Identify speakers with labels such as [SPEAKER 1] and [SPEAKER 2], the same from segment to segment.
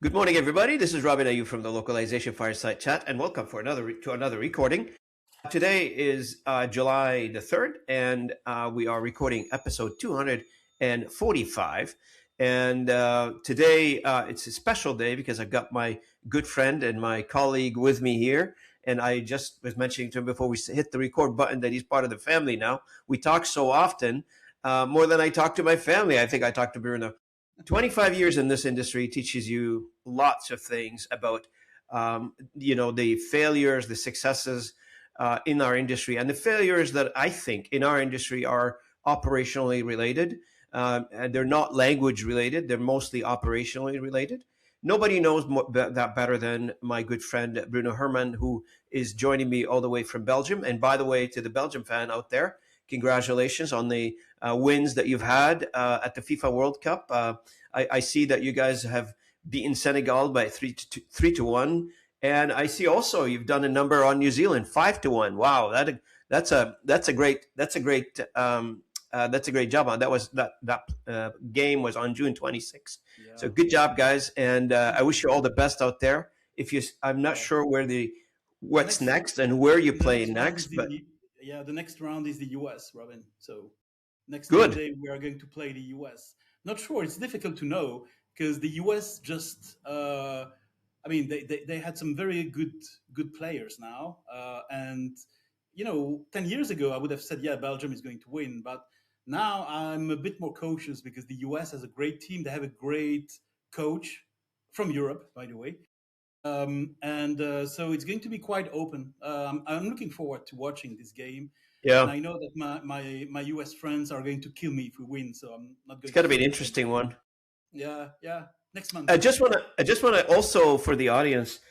[SPEAKER 1] Good morning, everybody. This is Robin Ayub from the Localization Fireside Chat, and welcome for another recording. Today is July the 3rd, and we are recording episode 245. And today it's a special day because I've got my good friend and my colleague with me here. And I just was mentioning to him before we hit the record button that he's part of the family now. We talk so often, more than I talk to my family. I think I talk to Bruno 25 years in this industry teaches you lots of things about the failures, the successes in our industry, and the failures that I think in our industry are operationally related. And they're not language related, they're mostly operationally related. Nobody knows that better than my good friend Bruno Herrmann, who is joining me all the way from Belgium. And by the way, to the Belgium fan out there, congratulations on the wins that you've had at the FIFA World Cup. I see that you guys have beaten Senegal by 3-1, and I see also you've done a number on New Zealand 5-1. Wow, that's a great job. That game was on June 26th.
[SPEAKER 2] Yeah.
[SPEAKER 1] So good job, guys, and I wish you all the best out there. I'm not
[SPEAKER 2] Yeah.
[SPEAKER 1] sure what's next and where you play next, but
[SPEAKER 2] the next round is the US, Robin. So next
[SPEAKER 1] good.
[SPEAKER 2] Monday we are going to play the US. Not sure. It's difficult to know because the US just, they had some very good players now, and 10 years ago I would have said, yeah, Belgium is going to win, but now I'm a bit more cautious because the US has a great team. They have a great coach from Europe, by the way. So it's going to be quite open. I'm looking forward to watching this game.
[SPEAKER 1] Yeah.
[SPEAKER 2] And I know that my US friends are going to kill me if we win, so I'm not going
[SPEAKER 1] It's got to
[SPEAKER 2] to
[SPEAKER 1] be an
[SPEAKER 2] say
[SPEAKER 1] interesting one.
[SPEAKER 2] Yeah. Next month.
[SPEAKER 1] I just want to also, for the audience,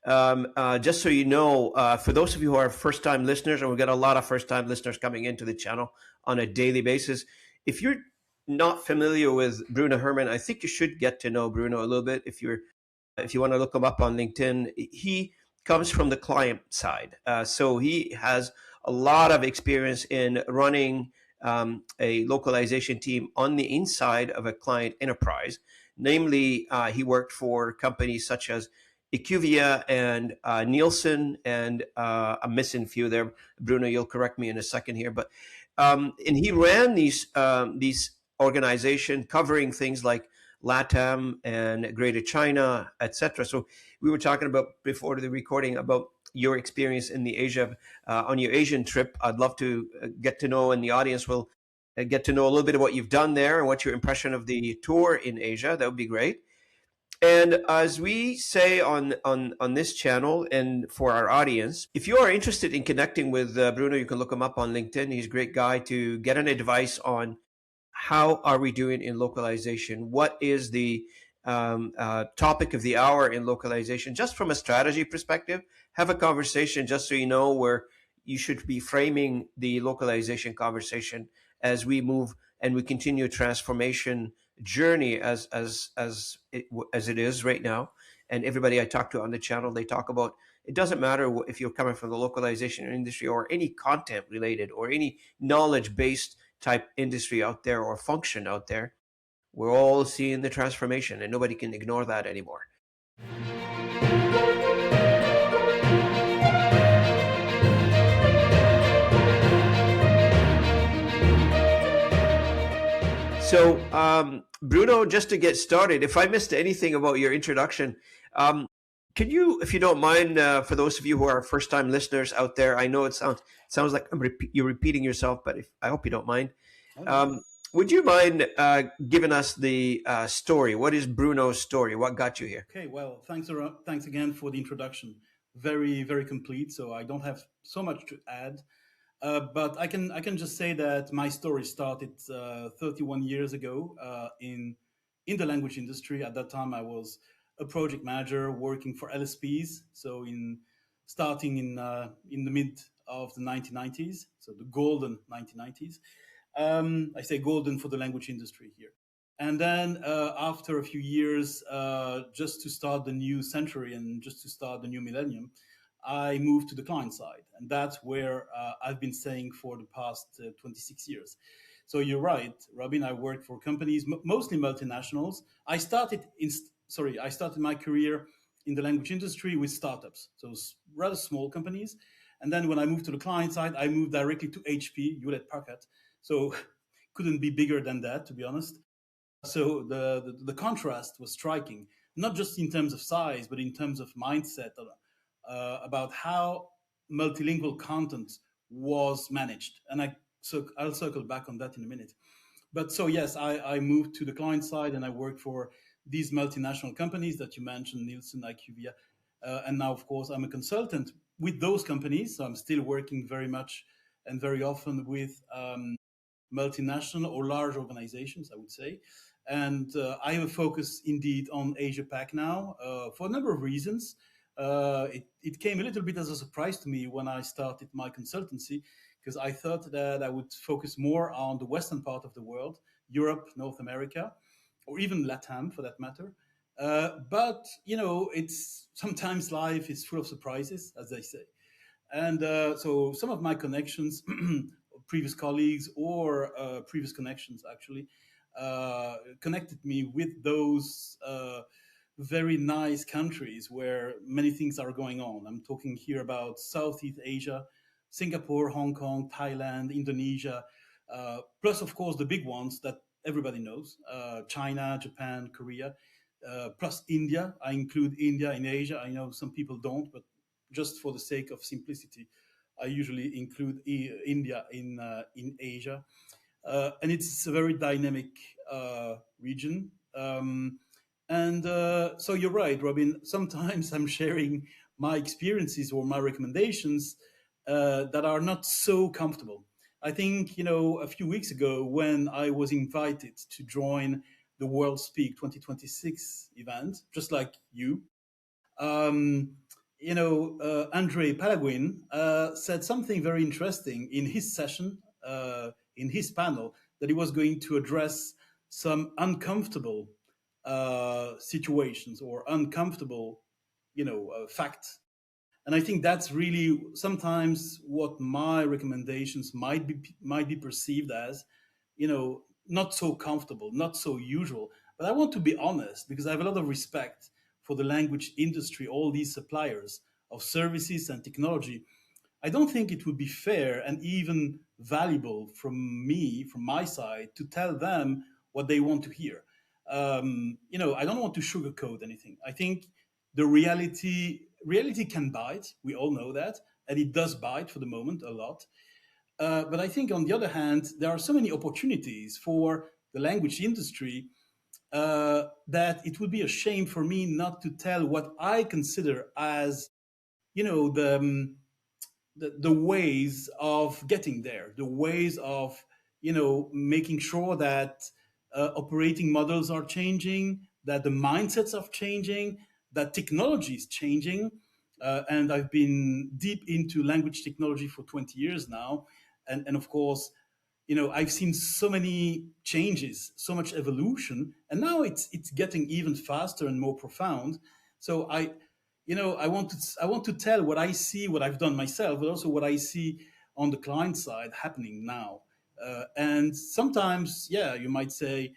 [SPEAKER 1] just so you know, for those of you who are first-time listeners, and we've got a lot of first-time listeners coming into the channel on a daily basis. If you're not familiar with Bruno Herrmann, I think you should get to know Bruno a little bit. If you want to look him up on LinkedIn, he comes from the client side, so he has a lot of experience in running a localization team on the inside of a client enterprise. Namely, he worked for companies such as IQVIA and Nielsen, and I'm missing a few there. Bruno, you'll correct me in a second here, but and he ran these organizations covering things like LATAM and Greater China, etc. So we were talking about before the recording about your experience in the Asia on your Asian trip. I'd love to get to know, and the audience will get to know a little bit of what you've done there and what your impression of the tour in Asia. That would be great. And as we say on this channel and for our audience, if you are interested in connecting with Bruno, you can look him up on LinkedIn. He's a great guy to get an advice on how are we doing in localization? What is the topic of the hour in localization? Just from a strategy perspective, have a conversation just so you know where you should be framing the localization conversation as we move and we continue transformation journey as it is right now. And everybody I talk to on the channel, they talk about it doesn't matter if you're coming from the localization industry or any content related or any knowledge based type industry out there or function out there. We're all seeing the transformation and nobody can ignore that anymore. So, Bruno, just to get started, if I missed anything about your introduction, can you, if you don't mind, for those of you who are first-time listeners out there, I know it sounds like you're repeating yourself, but I hope you don't mind. Would you mind giving us the story? What is Bruno's story? What got you here?
[SPEAKER 2] Okay, well, thanks again for the introduction. Very, very complete, so I don't have so much to add. But I can just say that my story started 31 years ago in the language industry. At that time, I was a project manager working for LSPs. So starting in the mid of the 1990s, so the golden 1990s. I say golden for the language industry here. And then after a few years, just to start the new century and just to start the new millennium, I moved to the client side. And that's where I've been staying for the past 26 years. So you're right, Robin, I worked for companies, mostly multinationals. I started sorry, I started my career in the language industry with startups, so rather small companies. And then when I moved to the client side, I moved directly to HP, Hewlett Packard. So couldn't be bigger than that, to be honest. So the contrast was striking, not just in terms of size, but in terms of mindset about how multilingual content was managed. And I'll circle back on that in a minute. But so yes, I moved to the client side and I worked for these multinational companies that you mentioned, Nielsen, IQVIA, and now of course I'm a consultant with those companies. So I'm still working very much and very often with multinational or large organizations, I would say. And I have a focus indeed on Asia Pac now for a number of reasons. It came a little bit as a surprise to me when I started my consultancy, because I thought that I would focus more on the western part of the world, Europe, North America, or even LATAM for that matter. But you know, it's sometimes life is full of surprises, as they say. And so some of my connections, previous colleagues or previous connections actually, connected me with those very nice countries where many things are going on. I'm talking here about Southeast Asia, Singapore, Hong Kong, Thailand, Indonesia, plus, of course, the big ones that everybody knows, China, Japan, Korea, plus India. I include India in Asia. I know some people don't, but just for the sake of simplicity, I usually include India in Asia, and it's a very dynamic region. And so you're right, Robin. Sometimes I'm sharing my experiences or my recommendations that are not so comfortable. I think, you know, a few weeks ago when I was invited to join the World Speak 2026 event, just like you, um, you know, Andre Palaguin said something very interesting in his session, in his panel, that he was going to address some uncomfortable situations or uncomfortable, you know, facts. And I think that's really sometimes what my recommendations might be perceived as, you know, not so comfortable, not so usual. But I want to be honest because I have a lot of respect for the language industry, all these suppliers of services and technology. I don't think it would be fair and even valuable from me, from my side, to tell them what they want to hear. You know, I don't want to sugarcoat anything. I think the reality can bite. We all know that, and it does bite for the moment a lot. But I think, on the other hand, there are so many opportunities for the language industry that it would be a shame for me not to tell what I consider as, you know, the ways of getting there, the ways of, you know, making sure that operating models are changing, that the mindsets are changing, that technology is changing. And I've been deep into language technology for 20 years now. And of course, you know, I've seen so many changes, so much evolution, and now it's getting even faster and more profound. So you know, I want to tell what I see, what I've done myself, but also what I see on the client side happening now. And sometimes, yeah, you might say,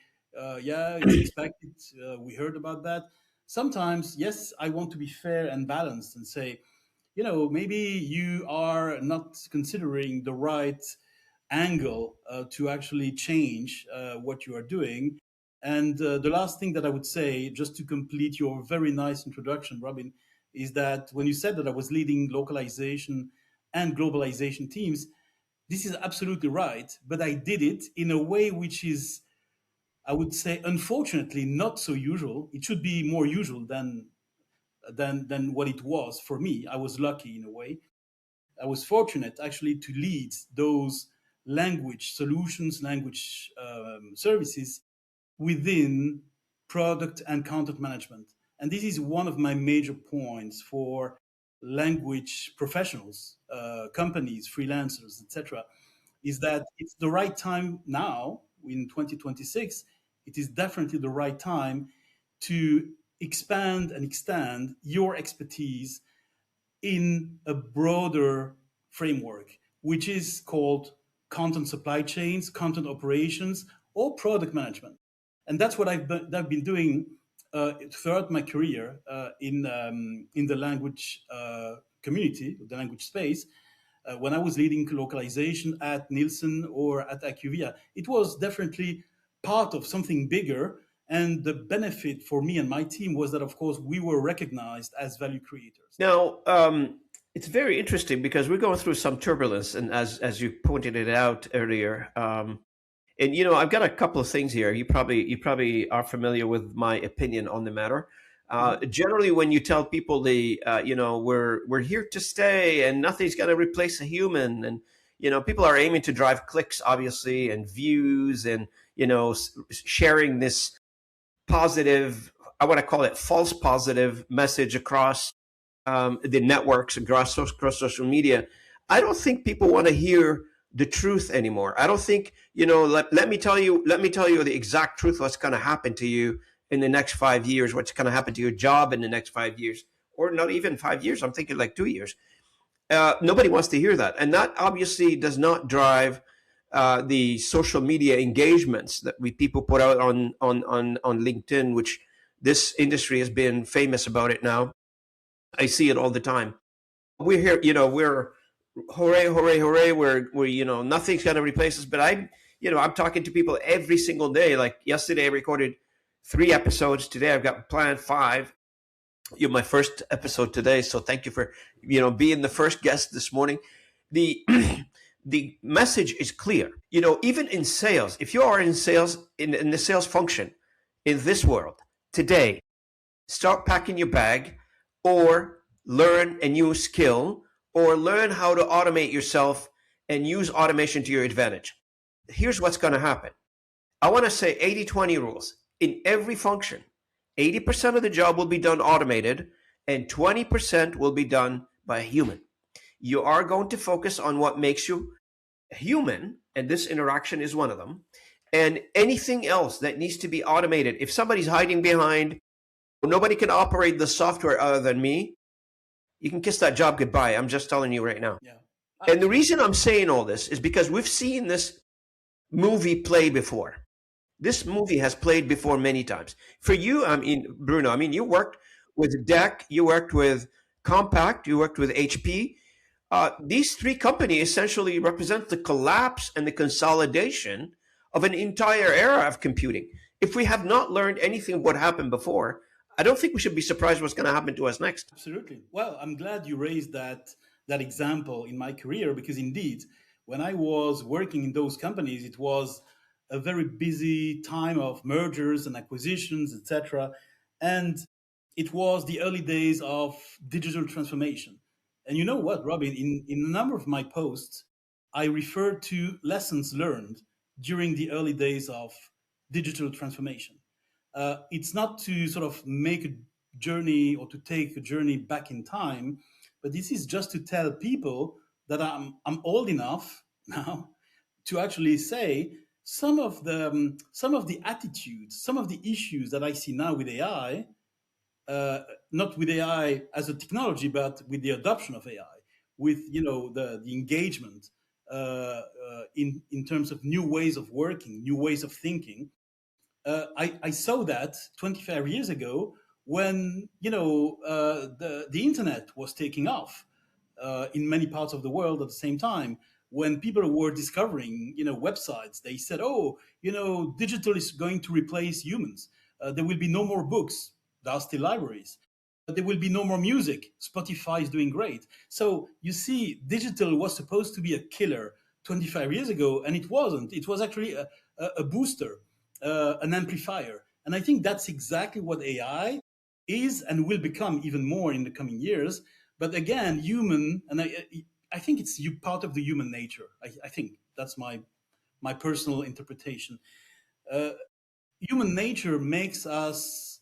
[SPEAKER 2] yeah, it's expected. We heard about that. Sometimes, yes, I want to be fair and balanced and say, you know, maybe you are not considering the right angle to actually change what you are doing. And the last thing that I would say, just to complete your very nice introduction, Robin, is that when you said that I was leading localization and globalization teams, this is absolutely right. But I did it in a way which is, I would say, unfortunately, not so usual. It should be more usual than what it was for me. I was lucky in a way. I was fortunate actually to lead those language solutions, language services within product and content management. And this is one of my major points for language professionals, companies, freelancers, etc., is that it's the right time now in 2026. It is definitely the right time to expand and extend your expertise in a broader framework, which is called content supply chains, content operations, or product management. And that's what I've been doing throughout my career in the language community, the language space, when I was leading localization at Nielsen or at IQVIA, it was definitely part of something bigger. And the benefit for me and my team was that, of course, we were recognized as value creators.
[SPEAKER 1] Now, it's very interesting because we're going through some turbulence, and as you pointed it out earlier, and I've got a couple of things here. You probably are familiar with my opinion on the matter.
[SPEAKER 2] Mhm.
[SPEAKER 1] Generally, when you tell people we're here to stay and nothing's going to replace a human, and people are aiming to drive clicks, obviously, and views, and sharing this positive, I want to call it false positive message across the networks, across social media. I don't think people want to hear the truth anymore. I don't think, let me tell you, the exact truth, what's going to happen to you in the next 5 years, what's going to happen to your job in the next 5 years, or not even 5 years. I'm thinking like 2 years. Nobody wants to hear that. And that obviously does not drive the social media engagements that we people put out on LinkedIn, which this industry has been famous about it now. I see it all the time. We're here, we're hooray, hooray, hooray. We're nothing's going to replace us. But I'm talking to people every single day. Like yesterday, I recorded 3 episodes. Today, I've got planned 5. You're my first episode today, so thank you for being the first guest this morning. The the message is clear. Even in sales, if you are in sales, in the sales function in this world today, start packing your bag, or learn a new skill, or learn how to automate yourself and use automation to your advantage. Here's what's going to happen. I want to say 80-20 rules. In every function, 80% of the job will be done automated, and 20% will be done by a human. You are going to focus on what makes you human, and this interaction is one of them. And anything else that needs to be automated, if somebody's hiding behind, nobody can operate the software other than me, you can kiss that job goodbye. I'm just telling you right now.
[SPEAKER 2] Yeah,
[SPEAKER 1] And the
[SPEAKER 2] absolutely.
[SPEAKER 1] reason I'm saying all this is because we've seen this movie play before. This movie has played before many times. For you, I mean, Bruno, I mean, you worked with DEC, you worked with Compaq, you worked with HP. These 3 companies essentially represent the collapse and the consolidation of an entire era of computing. If we have not learned anything of what happened before, I don't think we should be surprised what's going to happen to us next.
[SPEAKER 2] Absolutely. Well, I'm glad you raised that example in my career because indeed, when I was working in those companies, it was a very busy time of mergers and acquisitions, etc. And it was the early days of digital transformation. And you know what, Robin, in a number of my posts, I refer to lessons learned during the early days of digital transformation. It's not to sort of make a journey or to take a journey back in time, but this is just to tell people that I'm old enough now to actually say some of the attitudes, some of the issues that I see now with AI, not with AI as a technology, but with the adoption of AI, with the engagement in terms of new ways of working, new ways of thinking. I saw that 25 years ago when the internet was taking off in many parts of the world at the same time. When people were discovering websites, they said, "Oh, digital is going to replace humans. There will be no more books. There are still libraries. There will be no more music. Spotify is doing great." So you see, digital was supposed to be a killer 25 years ago, and it wasn't. It was actually a booster, an amplifier. And I think that's exactly what AI is and will become even more in the coming years. But again, human, and I think it's part of the human nature. I think that's my personal interpretation. Uh, Human nature makes us,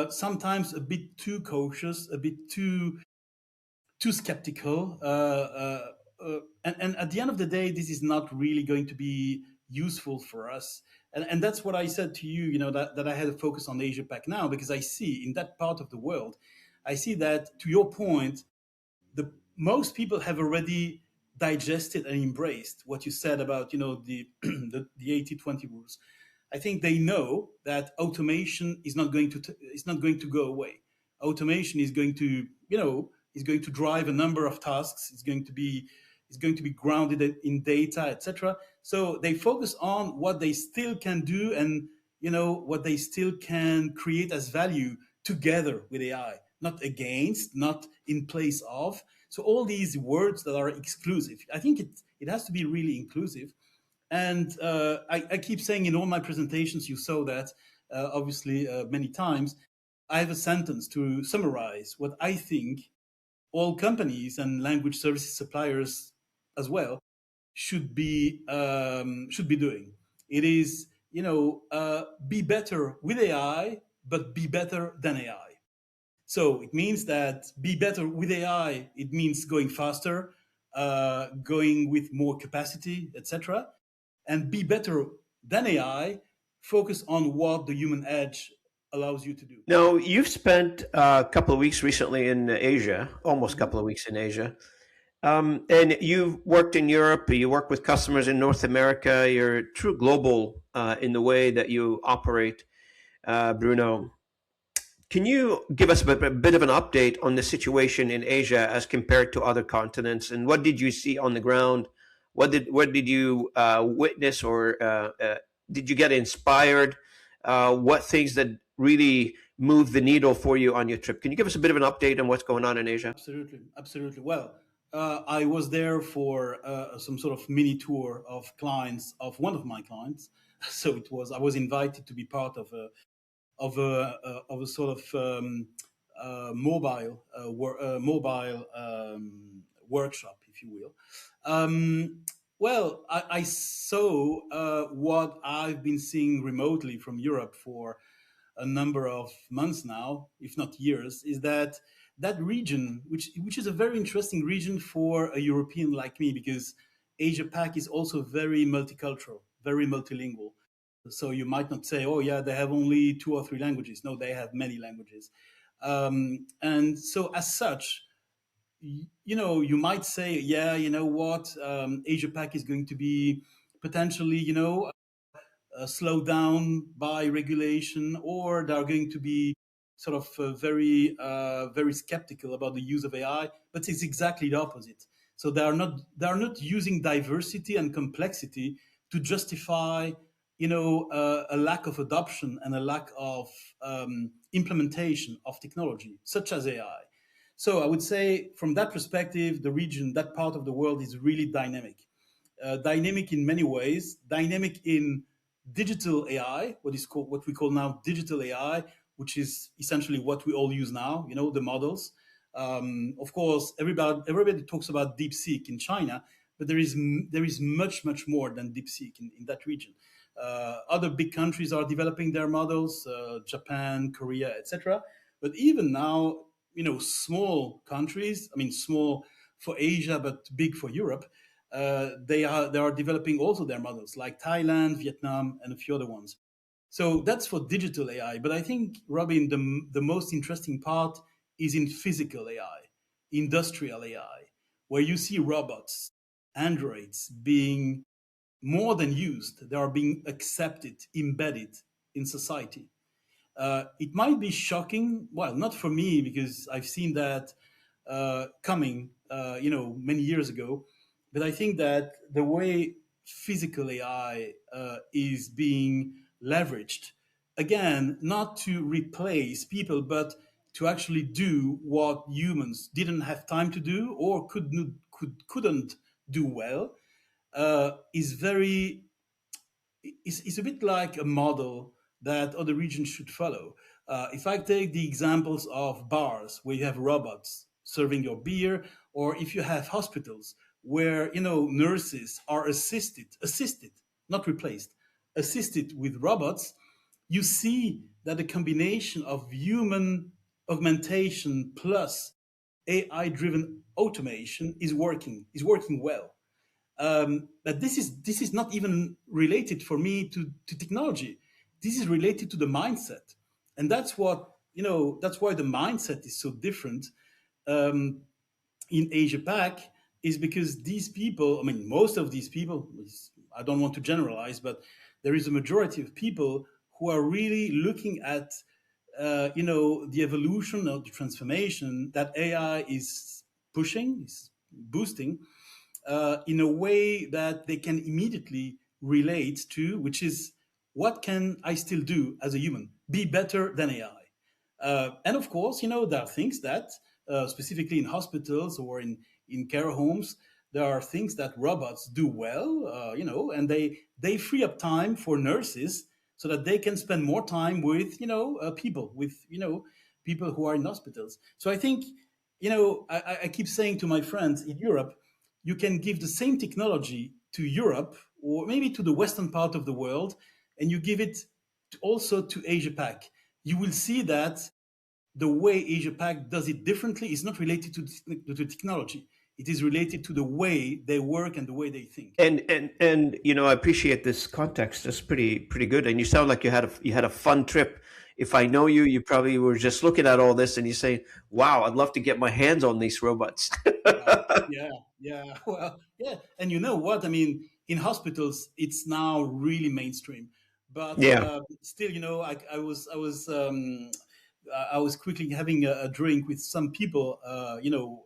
[SPEAKER 2] sometimes a bit too cautious, a bit too skeptical. And at the end of the day, this is not really going to be useful for us. And that's what I said to you, that I had to focus on Asia Pac now, because I see in that part of the world, I see that, to your point, the most people have already digested and embraced what you said about, the 80-20 rules. I think they know that automation is not going to go away. Automation is going to, is going to drive a number of tasks. It's going to be grounded in data, etc. So they focus on what they still can do, and what they still can create as value together with AI, not against, not in place of. So all these words that are exclusive, I think it has to be really inclusive. And I keep saying in all my presentations, you saw that obviously many times. I have a sentence to summarize what I think all companies and language services suppliers as well should be doing. It is, be better with AI, but be better than AI. So it means that be better with AI. It means going faster, going with more capacity, etc. And be better than AI. Focus on what the human edge allows you to do.
[SPEAKER 1] Now, you've spent a couple of weeks recently in Asia, almost a
[SPEAKER 2] Mhm.
[SPEAKER 1] couple of weeks in Asia. And you've worked in Europe, you work with customers in North America, you're true global in the way that you operate, Bruno. Can you give us a bit of an update on the situation in Asia as compared to other continents, and what did you see on the ground? What did you witness, or did you get inspired? What things that really moved the needle for you on your trip? Can you give us a bit of an update on what's going on in Asia?
[SPEAKER 2] Absolutely, absolutely. Well, I was there for some sort of mini tour of clients of one of my clients. So I was invited to be part of a sort of mobile workshop, if you will. Well, I saw what I've been seeing remotely from Europe for a number of months now, if not years, is that that region, which is a very interesting region for a European like me, because Asia Pac is also very multicultural, very multilingual. So you might not say, oh yeah, they have only two or three languages. No, they have many languages. And so as such, you might say, yeah, you know what, Asia Pac is going to be potentially, slowed down by regulation, or they are going to be sort of very skeptical about the use of AI. But it's exactly the opposite. So they are not using diversity and complexity to justify, a lack of adoption and a lack of implementation of technology such as AI. So I would say, from that perspective, the region, that part of the world, is really dynamic. Dynamic in many ways. Dynamic in digital AI, what we call now digital AI, which is essentially what we all use now. The models. Of course, everybody talks about DeepSeek in China, but there is much more than DeepSeek in that region. Other big countries are developing their models, Japan, Korea, etc. But even now, small countries, I mean, small for Asia, but big for Europe, they are developing also their models, like Thailand, Vietnam, and a few other ones. So that's for digital AI. But I think, Robin, the most interesting part is in physical AI, industrial AI, where you see robots, androids being more than used. They are being accepted, embedded in society. It might be shocking. Well, not for me, because I've seen that coming, many years ago. But I think that the way physical AI is being leveraged, again, not to replace people, but to actually do what humans didn't have time to do, or couldn't do well, is very is a bit like a model that other regions should follow. If I take the examples of bars where you have robots serving your beer, or if you have hospitals where nurses are assisted, not replaced, assisted with robots, you see that the combination of human augmentation plus AI-driven automation is working well. But this is not even related for me to technology. This is related to the mindset, and that's what that's why the mindset is so different um, in Asia Pac, is because these people, I mean, most of these people, I don't want to generalize, but there is a majority of people who are really looking at the evolution or the transformation that AI is pushing, is boosting, in a way that they can immediately relate to, which is what can I still do as a human? Be better than AI. And of course, there are things that, specifically in hospitals or in care homes, there are things that robots do well, and they free up time for nurses so that they can spend more time with, people who are in hospitals. So I think, I keep saying to my friends in Europe, you can give the same technology to Europe or maybe to the western part of the world, and you give it also to Asia Pac. You will see that the way Asia Pac does it differently is not related to technology. It is related to the way they work and the way they think.
[SPEAKER 1] And I appreciate this context. That's pretty good. And you sound like you had a fun trip. If I know you, you probably were just looking at all this and you say, "Wow, I'd love to get my hands on these robots."
[SPEAKER 2] Yeah, yeah. Well, yeah. And you know what? I mean, in hospitals, it's now really mainstream. But
[SPEAKER 1] Yeah.
[SPEAKER 2] still, I was quickly having a drink with some people,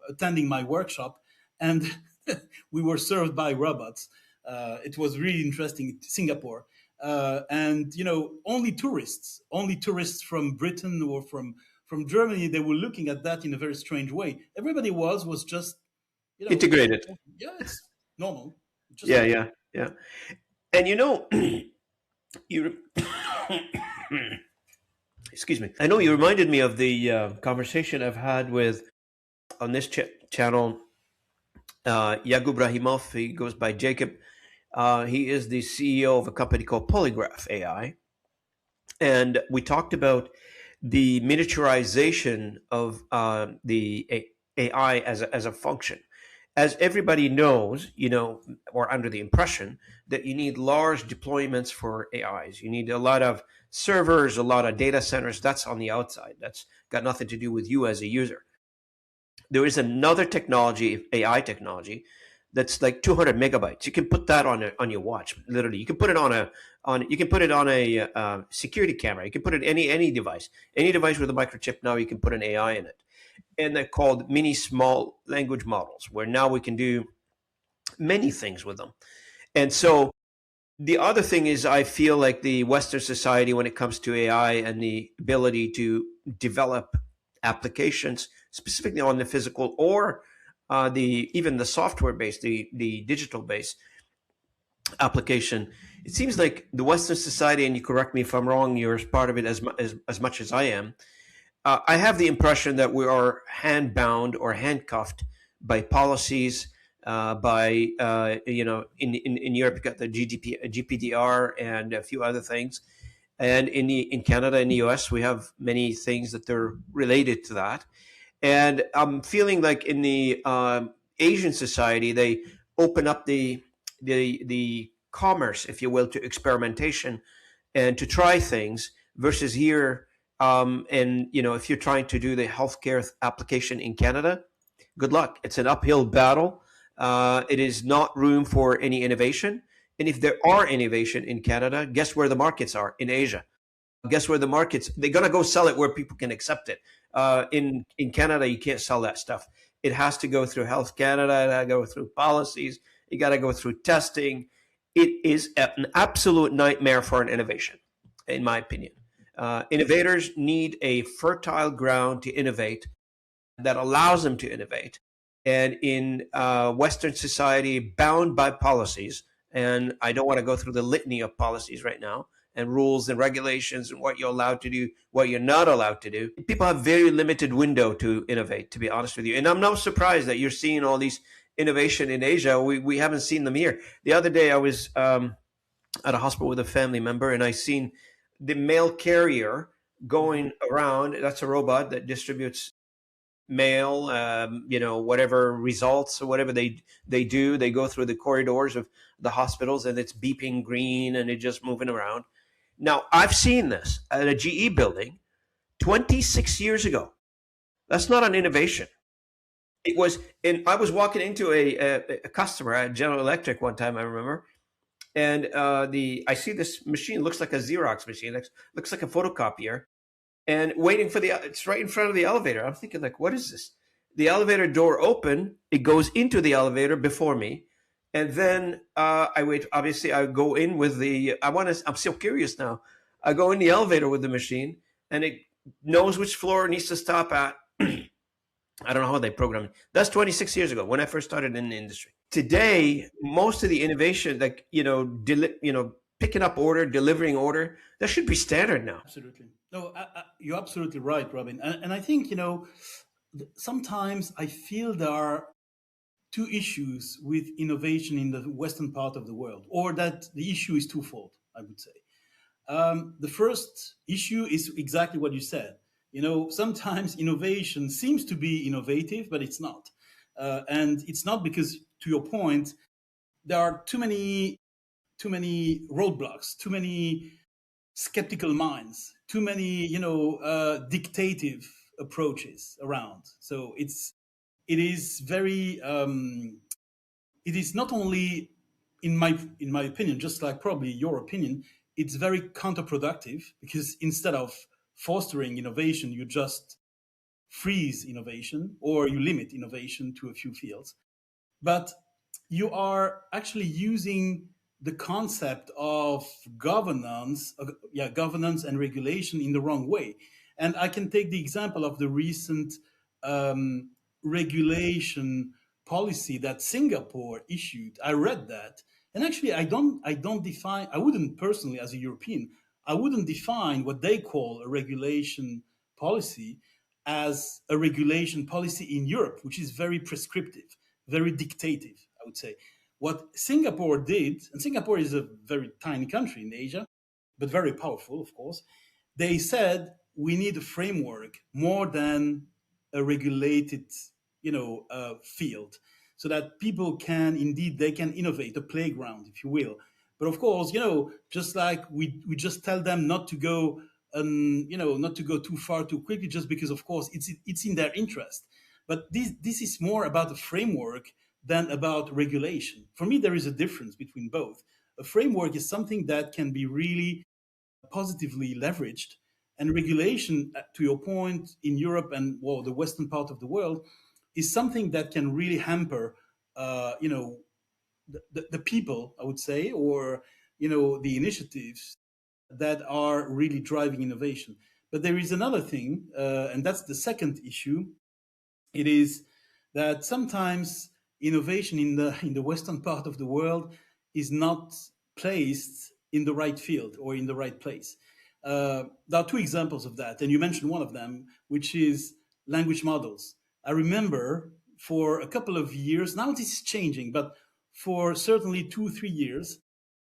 [SPEAKER 2] attending my workshop, and we were served by robots. It was really interesting. Singapore, and only tourists from Britain or from Germany, they were looking at that in a very strange way. Everybody was just,
[SPEAKER 1] Integrated.
[SPEAKER 2] yeah, it's normal, just
[SPEAKER 1] Yeah,
[SPEAKER 2] normal.
[SPEAKER 1] yeah, yeah. And you excuse me. I know you reminded me of the conversation I've had with on this channel, Yagub Rahimov. He goes by Jacob. He is the CEO of a company called Polygraph AI, and we talked about the miniaturization of AI as a function. As everybody knows, or under the impression that you need large deployments for AIs. You need a lot of servers, a lot of data centers. That's on the outside. That's got nothing to do with you as a user. There is another technology, AI technology, that's like 200 megabytes. You can put that on your watch. Literally, you can put it on a security camera. You can put it any device with a microchip. Now you can put an AI in it, and they're called mini small language models, where now we can do many things with them. And so the other thing is, I feel like the Western society, when it comes to AI and the ability to develop applications, specifically on the physical or the even the software based, the digital based application, it seems like the Western society, and you correct me if I'm wrong, you're part of it as much as I am. I have the impression that we are hand bound or handcuffed by policies, by in Europe you've got the GDPR and a few other things, and in Canada and the US we have many things that are related to that. And I'm feeling like in the Asian society they open up the commerce, if you will, to experimentation and to try things, versus here. And if you're trying to do the healthcare application in Canada, good luck. It's an uphill battle. It is not room for any innovation. And if there are innovation in Canada, guess where the markets are? In Asia. Guess where the markets? They're gonna go sell it where people can accept it. In Canada, you can't sell that stuff. It has to go through Health Canada. It has to go through policies. You got to go through testing. It is an absolute nightmare for an innovation, in my opinion. Innovators need a fertile ground to innovate that allows them to innovate. And in Western society, bound by policies, and I don't want to go through the litany of policies right now, and rules and regulations and what you're allowed to do, what you're not allowed to do. People have very limited window to innovate, to be honest with you. And I'm not surprised that you're seeing all these innovation in Asia. We haven't seen them here. The other day I was at a hospital with a family member, and I seen the mail carrier going around. That's a robot that distributes mail, whatever results or whatever they do. They go through the corridors of the hospitals, and it's beeping green, and it's just moving around. Now, I've seen this at a GE building 26 years ago. That's not an innovation. I was walking into a customer at General Electric one time, I remember, and the I see this machine looks like a Xerox machine, looks like a photocopier, and waiting for the it's right in front of the elevator. I'm thinking like, what is this? The elevator door open, it goes into the elevator before me, and then I wait. Obviously, I go in with the. I'm so curious now. I go in the elevator with the machine, and it knows which floor it needs to stop at. I don't know how they program it. That's 26 years ago when I first started in the industry. Today, most of the innovation, like picking up order, delivering order, that should be standard now.
[SPEAKER 2] Absolutely. No, you're absolutely right, Robin. And I think, sometimes I feel there are two issues with innovation in the Western part of the world, or that the issue is twofold, I would say. The first issue is exactly what you said. Sometimes innovation seems to be innovative, but it's not. And it's not because, to your point, there are too many roadblocks, too many skeptical minds, too many, dictative approaches around. So it is very it is not only, in my opinion, just like probably your opinion, it's very counterproductive, because instead of fostering innovation, you just freeze innovation, or you limit innovation to a few fields. But you are actually using the concept of governance and regulation in the wrong way. And I can take the example of the recent um, regulation policy that Singapore issued. I read that, and actually, I don't define. I wouldn't personally, as a European, I wouldn't define what they call a regulation policy as a regulation policy in Europe, which is very prescriptive, very dictative, I would say. What Singapore did, and Singapore is a very tiny country in Asia, but very powerful, of course, they said we need a framework more than a regulated, field, so that people can indeed they can innovate, a playground, if you will. But of course, just like we just tell them not to go, not to go too far too quickly, just because, of course, it's in their interest. But this is more about a framework than about regulation. For me, there is a difference between both. A framework is something that can be really positively leveraged, and regulation, to your point, in Europe and, well, the Western part of the world, is something that can really hamper, the people, I would say, or the initiatives that are really driving innovation. But there is another thing, and that's the second issue. It is that sometimes innovation in the Western part of the world is not placed in the right field or in the right place. There are two examples of that, and you mentioned one of them, which is language models. I remember for a couple of years, now this is changing, but for certainly 2 3 years,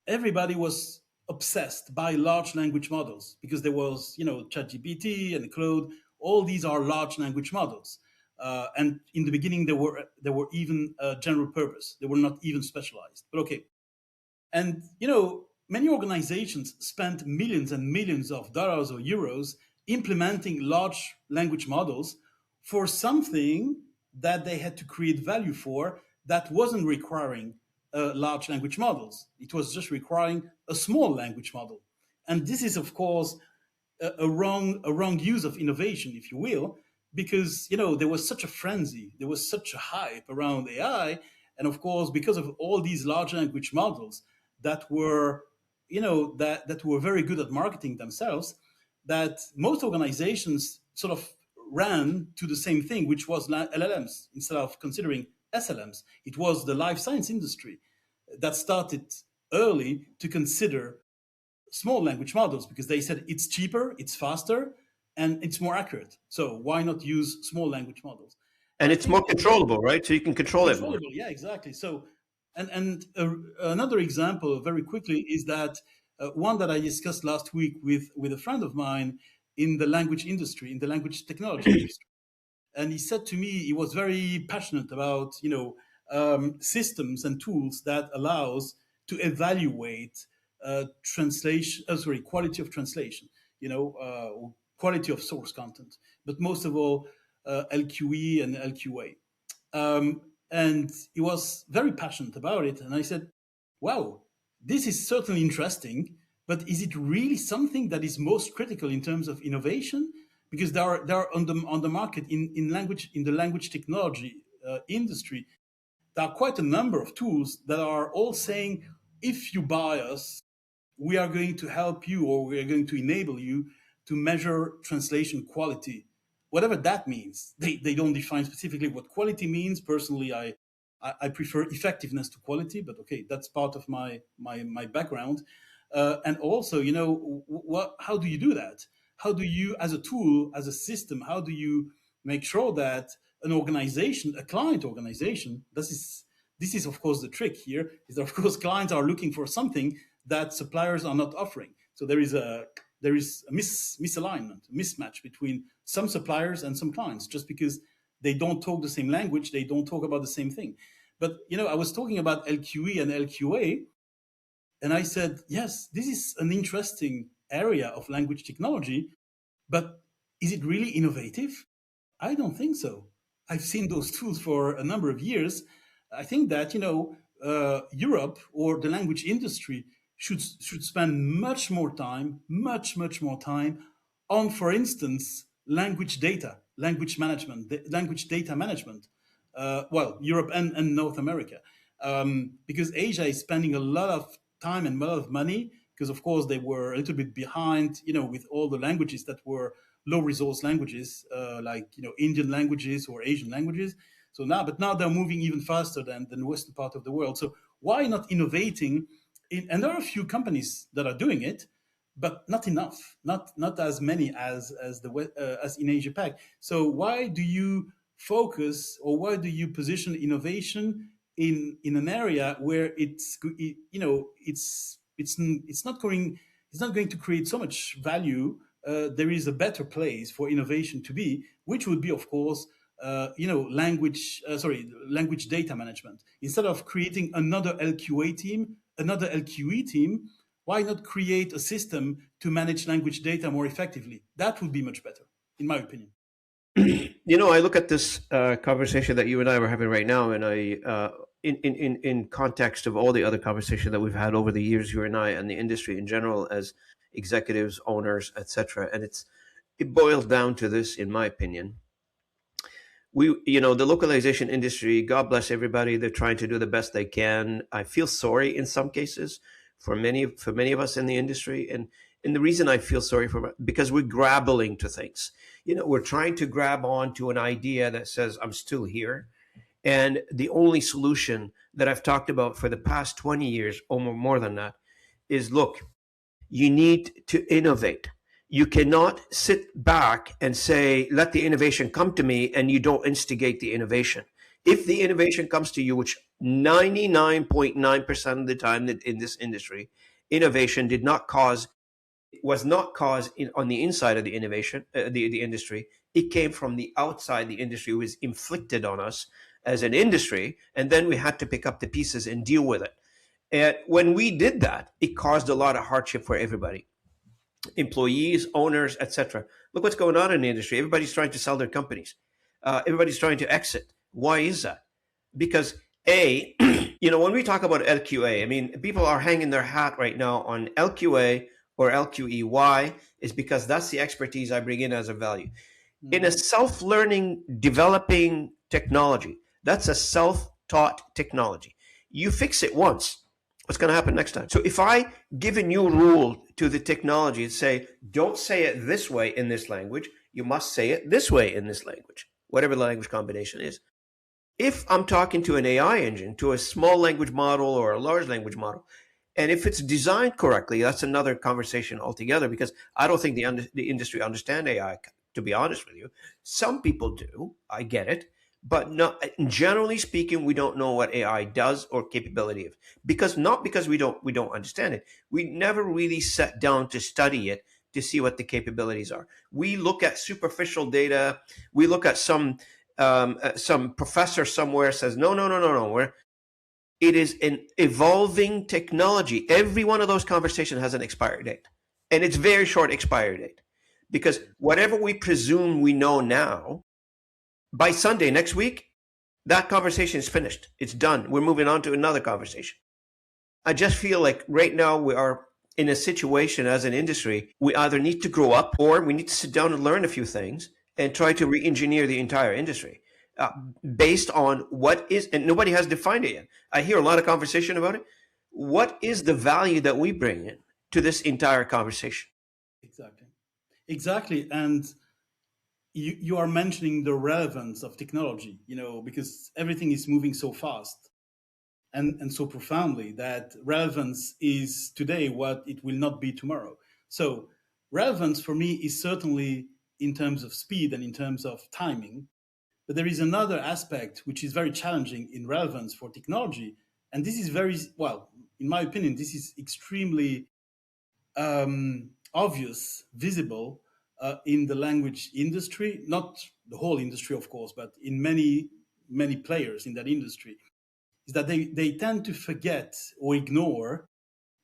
[SPEAKER 2] everybody was obsessed by large language models, because there was, ChatGPT and Claude. All these are large language models, and in the beginning they were even general purpose. They were not even specialized. But okay, and many organizations spent millions and millions of dollars or euros implementing large language models for something that they had to create value for, that wasn't requiring large language models. It was just requiring a small language model. And this is, of course, a wrong use of innovation, if you will, because there was such a frenzy, there was such a hype around AI, and of course, because of all these large language models that were that were very good at marketing themselves, that most organizations sort of ran to the same thing, which was LLMs instead of considering SLMs. It was the life science industry that started early to consider small language models, because they said it's cheaper, it's faster, and it's more accurate. So why not use small language models? And
[SPEAKER 1] And
[SPEAKER 2] I
[SPEAKER 1] it's
[SPEAKER 2] think
[SPEAKER 1] more controllable, right? So you can control it more.
[SPEAKER 2] controllable, yeah, exactly. So, and another example, very quickly, is that one that I discussed last week with a friend of mine in the language industry, in the language technology industry. And he said to me he was very passionate about systems and tools that allows to evaluate quality of translation, or quality of source content, but most of all, LQE and LQA. And he was very passionate about it. And I said, wow, this is certainly interesting, but is it really something that is most critical in terms of innovation? Because there are on the market in the language technology industry, there are quite a number of tools that are all saying, if you buy us, we are going to help you, or we are going to enable you to measure translation quality, whatever that means. They don't define specifically what quality means. Personally, I prefer effectiveness to quality, but okay, that's part of my background. And also, how do you do that? How do you, as a tool, as a system, how do you make sure that an organization, a client organization, this is of course the trick here, is that of course clients are looking for something that suppliers are not offering. So there is a misalignment, mismatch between some suppliers and some clients, just because they don't talk the same language, they don't talk about the same thing. But I was talking about LQE and LQA, and I said, yes, this is an interesting area of language technology, but is it really innovative? I don't think so. I've seen those tools for a number of years. I think that Europe or the language industry should spend much more time on, for instance, language data management. Well, Europe and North America, because Asia is spending a lot of time and a lot of money, because of course they were a little bit behind, with all the languages that were low resource languages, like Indian languages or Asian languages. But now they're moving even faster than the western part of the world. So why not innovating? And there are a few companies that are doing it, but not enough, not as many as in Asia Pac. So why do you focus, or why do you position innovation in an area where it's not going to create so much value? There is a better place for innovation to be, which would be, of course, language data management. Instead of creating another LQA team, another LQE team, why not create a system to manage language data more effectively? That would be much better, in my opinion.
[SPEAKER 1] I look at this conversation that you and I were having right now, and in context of all the other conversation that we've had over the years, you and I, and the industry in general, as executives, owners, etc. And it boils down to this, in my opinion. The localization industry, God bless everybody, they're trying to do the best they can. I feel sorry in some cases for many of us in the industry, and the reason I feel sorry because we're grappling to things. We're trying to grab on to an idea that says, I'm still here. And the only solution that I've talked about for the past 20 years, or more than that, is look, you need to innovate. You cannot sit back and say, let the innovation come to me, and you don't instigate the innovation. If the innovation comes to you, which 99.9% of the time in this industry, innovation was not caused on the inside of the innovation, the industry. It came from the outside. The industry was inflicted on us as an industry, and then we had to pick up the pieces and deal with it. And when we did that, it caused a lot of hardship for everybody, employees, owners, etc. Look what's going on in the industry. Everybody's trying to sell their companies. Everybody's trying to exit. Why is that? Because when we talk about LQA, I mean, people are hanging their hat right now on LQA or LQE. Why? Is because that's the expertise I bring in as a value. In a self-learning, developing technology, that's a self-taught technology. You fix it once. What's going to happen next time? So if I give a new rule to the technology and say, don't say it this way in this language, you must say it this way in this language, whatever the language combination is. If I'm talking to an AI engine, to a small language model or a large language model, and if it's designed correctly, that's another conversation altogether, because I don't think the industry understand AI, to be honest with you. Some people do, I get it, but generally speaking, we don't know what AI does or capability of, because we don't understand it. We never really sat down to study it to see what the capabilities are. We look at superficial data. We look at some professor somewhere says, no. It is an evolving technology. Every one of those conversations has an expiry date, and it's very short expiry date, because whatever we presume we know now, by Sunday next week, that conversation is finished. It's done. We're moving on to another conversation. I just feel like right now we are in a situation as an industry, we either need to grow up or we need to sit down and learn a few things and try to re-engineer the entire industry uh, based on what is, and nobody has defined it yet. I hear a lot of conversation about it. What is the value that we bring in to this entire conversation?
[SPEAKER 2] Exactly. Exactly. And you are mentioning the relevance of technology, because everything is moving so fast and so profoundly that relevance is today what it will not be tomorrow. So, relevance for me is certainly in terms of speed and in terms of timing. But there is another aspect which is very challenging in relevance for technology. And this is very, well, in my opinion, this is extremely obvious, visible in the language industry, not the whole industry, of course, but in many, many players in that industry, is that they tend to forget or ignore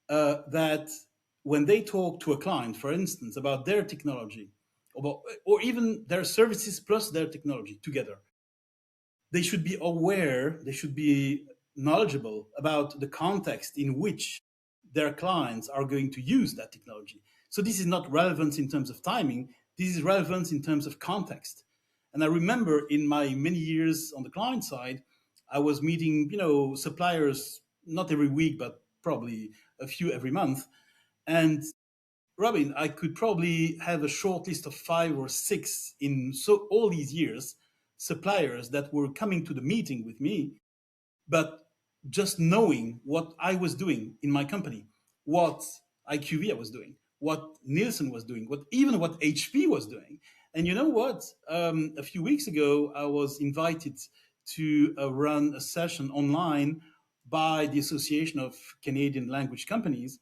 [SPEAKER 2] that when they talk to a client, for instance, about their technology, or even their services plus their technology together, they should be aware, they should be knowledgeable about the context in which their clients are going to use that technology. So this is not relevance in terms of timing, this is relevance in terms of context. And I remember in my many years on the client side, I was meeting, suppliers not every week, but probably a few every month. And Robin, I could probably have a short list of 5 or 6 in so all these years suppliers that were coming to the meeting with me, but just knowing what I was doing in my company, what IQVIA was doing, what Nielsen was doing, what HP was doing. And you know what? A few weeks ago, I was invited to run a session online by the Association of Canadian Language Companies,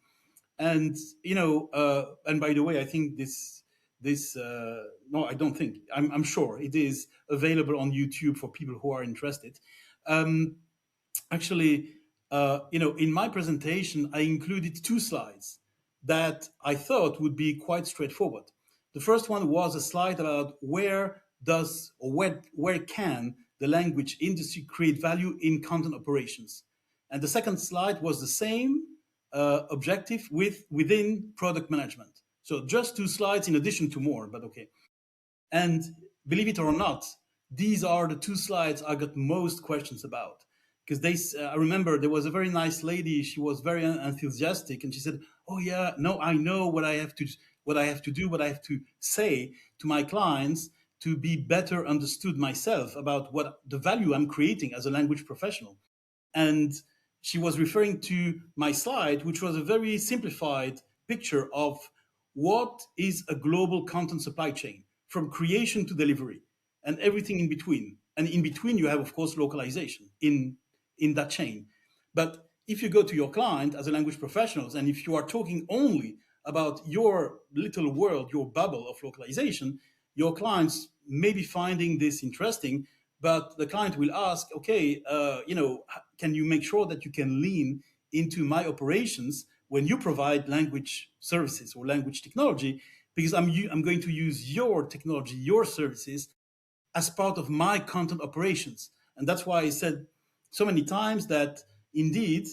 [SPEAKER 2] and and by the way, I think this no, I don't think, I'm sure it is available on YouTube for people who are interested. um, Actually, in my presentation I included 2 slides that I thought would be quite straightforward. The first one was a slide about where can the language industry create value in content operations, and the second slide was the same objective within product management. So just 2 slides in addition to more, but okay. And believe it or not, these are the 2 slides I got most questions about, because I remember there was a very nice lady. She was very enthusiastic, and she said, "Oh yeah, no, I know what I have to do, what I have to say to my clients to be better understood myself about what the value I'm creating as a language professional." And she was referring to my slide, which was a very simplified picture of what is a global content supply chain from creation to delivery and everything in between. And in between, you have, of course, localization in that chain. But if you go to your client as a language professionals, and if you are talking only about your little world, your bubble of localization, your clients may be finding this interesting, but the client will ask, okay, can you make sure that you can lean into my operations when you provide language services or language technology? Because I'm going to use your technology, your services as part of my content operations. And that's why I said so many times that indeed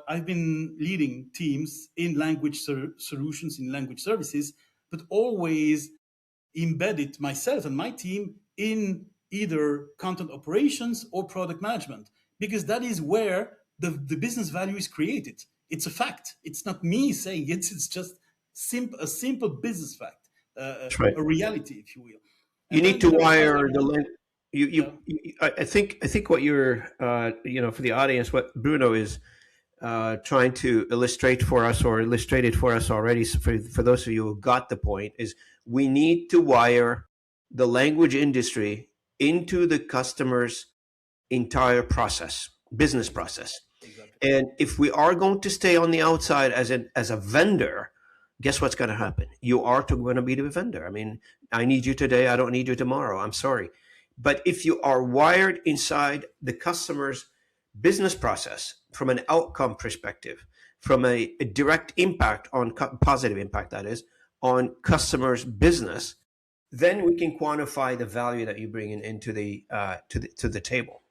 [SPEAKER 2] I've been leading teams in language solutions, in language services, but always embedded myself and my team in either content operations or product management, because that is where the business value is created. It's a fact. It's not me saying it. It's just a simple business fact,
[SPEAKER 1] That's right.
[SPEAKER 2] a reality, if you will.
[SPEAKER 1] You
[SPEAKER 2] And
[SPEAKER 1] need
[SPEAKER 2] then,
[SPEAKER 1] to
[SPEAKER 2] finally,
[SPEAKER 1] wire the link.
[SPEAKER 2] yeah,
[SPEAKER 1] I think what you're, for the audience, what Bruno is trying to illustrate for us, or illustrated for us already, so for those of you who got the point, is we need to wire the language industry into the customer's entire process, business process.
[SPEAKER 2] exactly.
[SPEAKER 1] And if we are going to stay on the outside as a vendor, guess what's going to happen? You are going to be the vendor. I mean, I need you today. I don't need you tomorrow. I'm sorry. But if you are wired inside the customer's business process from an outcome perspective, from a direct impact on positive impact, that is, on customers' business, then we can quantify the value that you bring into the to the table.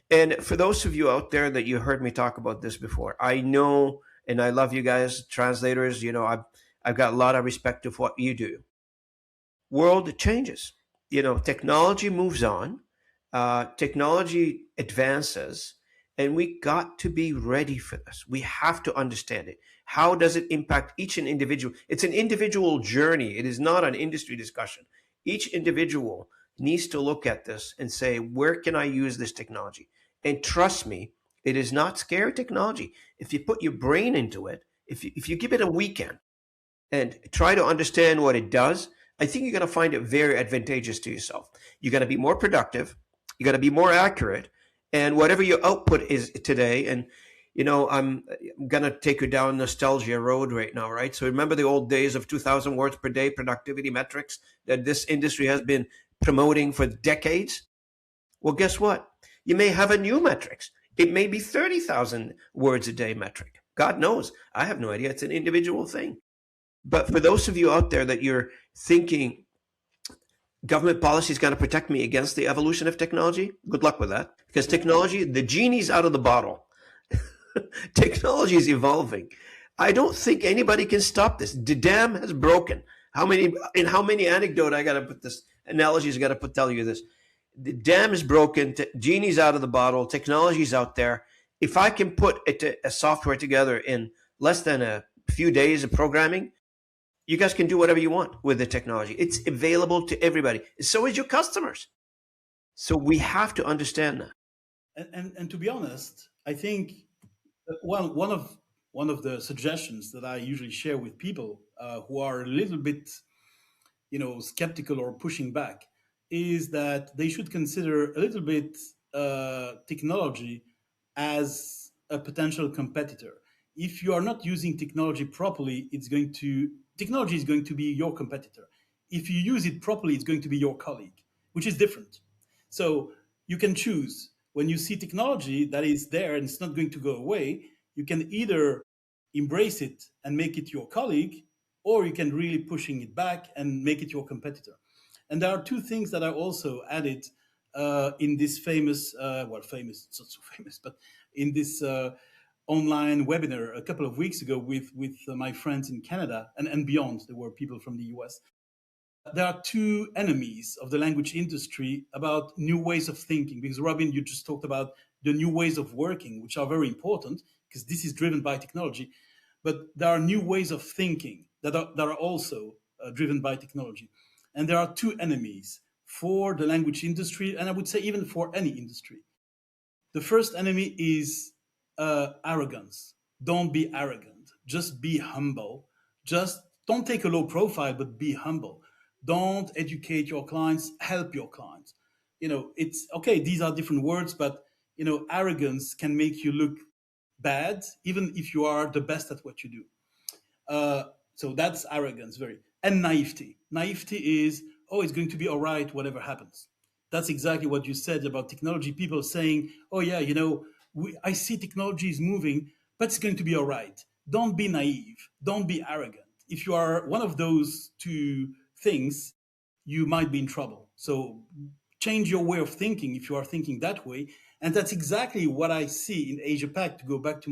[SPEAKER 1] And for those of you out there that you heard me talk about this before, I know and I love you guys, translators. I've got a lot of respect of what you do. World changes. Technology moves on, technology advances, and we got to be ready for this. We have to understand it. How does it impact each and individual? It's an individual journey. It is not an industry discussion. Each individual needs to look at this and say, where can I use this technology? And trust me, it is not scary technology. If you put your brain into it, if you give it a weekend and try to understand what it does, I think you're going to find it very advantageous to yourself. You're going to be more productive. You're going to be more accurate. And whatever your output is today, and I'm going to take you down nostalgia road right now, right? So remember the old days of 2,000 words per day productivity metrics that this industry has been promoting for decades? Well, guess what? You may have a new metrics. It may be 30,000 words a day metric. God knows. I have no idea. It's an individual thing. But for those of you out there that you're thinking government policy is going to protect me against the evolution of technology, good luck with that. Because technology, the genie's out of the bottle. Technology is evolving. I don't think anybody can stop this. The dam has broken. How many anecdote I got to put this analogies I got to tell you this. The dam is broken. Genie's out of the bottle. Technology's out there. If I can put a software together in less than a few days of programming, you guys can do whatever you want with the technology. It's available to everybody. So is your customers. So we have to understand that.
[SPEAKER 2] And to be honest, I think one of the suggestions that I usually share with people who are a little bit, skeptical or pushing back is that they should consider a little bit technology as a potential competitor. If you are not using technology properly, technology is going to be your competitor. If you use it properly, it's going to be your colleague, which is different. So you can choose. When you see technology that is there and it's not going to go away, you can either embrace it and make it your colleague, or you can really pushing it back and make it your competitor. And there are two things that I also added in this famous, famous, it's not so famous, but in this online webinar a couple of weeks ago with my friends in Canada and beyond. There were people from the US. There are two enemies of the language industry about new ways of thinking, because Robin, you just talked about the new ways of working, which are very important because this is driven by technology. But there are new ways of thinking that are also driven by technology. And there are two enemies for the language industry, and I would say even for any industry. The first enemy is arrogance. Don't be arrogant. Just be humble. Just don't take a low profile, but be humble. Don't educate your clients. Help your clients. It's okay. These are different words, but arrogance can make you look bad, even if you are the best at what you do. So that's arrogance, and naivety. Naivety is, it's going to be all right, whatever happens. That's exactly what you said about technology. People saying, oh yeah, I see technology is moving, but it's going to be all right. Don't be naive. Don't be arrogant. If you are one of those two things, you might be in trouble. So change your way of thinking if you are thinking that way. And that's exactly what I see in Asia Pac, to go back to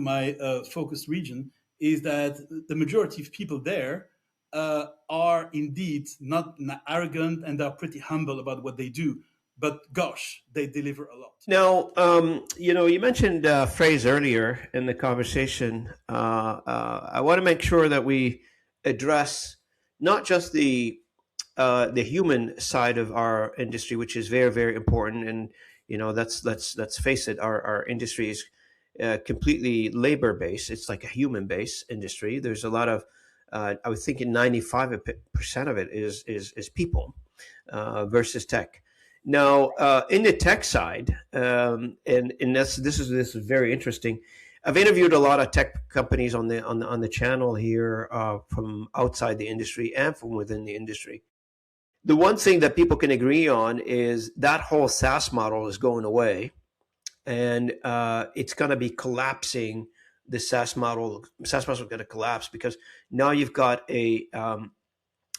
[SPEAKER 2] my focus region, is that the majority of people there are indeed not arrogant, and they're pretty humble about what they do. But gosh, they deliver a lot.
[SPEAKER 1] Now, you mentioned a phrase earlier in the conversation. I want to make sure that we address not just the human side of our industry, which is very, very important. And let's face it, our industry is completely labor based. It's like a human based industry. There's a lot of I was thinking 95% of it is people versus tech. Now, in the tech side, and this is very interesting. I've interviewed a lot of tech companies on the channel here from outside the industry and from within the industry. The one thing that people can agree on is that whole SaaS model is going away, and it's going to be collapsing. The SaaS model is going to collapse because now you've got the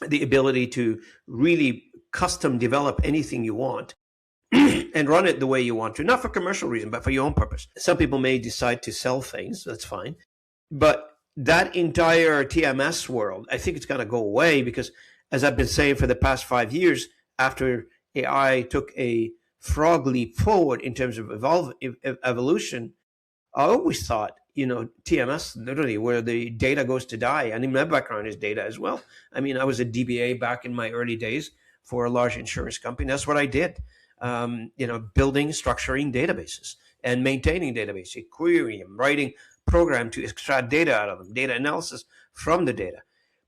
[SPEAKER 1] ability to really custom develop anything you want. and run it the way you want to, not for commercial reason, but for your own purpose. Some people may decide to sell things. That's fine. But that entire TMS world, I think it's going to go away because, as I've been saying for the past 5 years, after AI took a frog leap forward in terms of evolution, I always thought, TMS, literally, where the data goes to die. And in my background is data as well. I mean, I was a DBA back in my early days for a large insurance company. That's what I did. Building, structuring databases and maintaining databases, querying them, writing program to extract data out of them, data analysis from the data.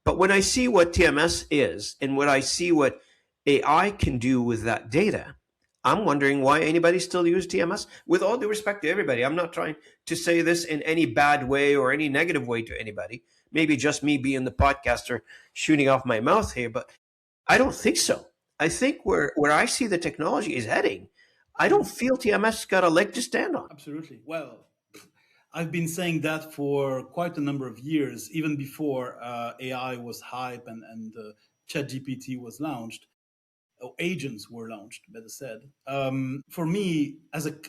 [SPEAKER 1] But when I see what TMS is and when I see what AI can do with that data, I'm wondering why anybody still use TMS. With all due respect to everybody, I'm not trying to say this in any bad way or any negative way to anybody. Maybe just me being the podcaster shooting off my mouth here, but I don't think so. I think where I see the technology is heading, I don't feel TMS got a leg to stand on.
[SPEAKER 2] Absolutely. Well, I've been saying that for quite a number of years, even before AI was hype and ChatGPT was launched, or agents were launched, better said. For me,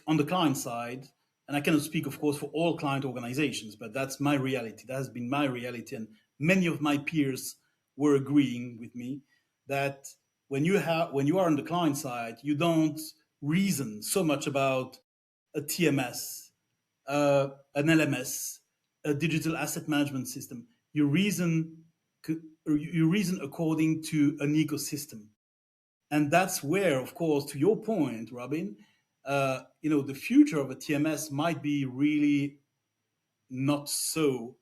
[SPEAKER 2] on the client side, and I cannot speak, of course, for all client organizations, but that's my reality. That has been my reality, and many of my peers were agreeing with me that when you are on the client side, you don't reason so much about a TMS, an LMS, a digital asset management system. You reason according to an ecosystem, and that's where, of course, to your point, Robin, the future of a TMS might be really not so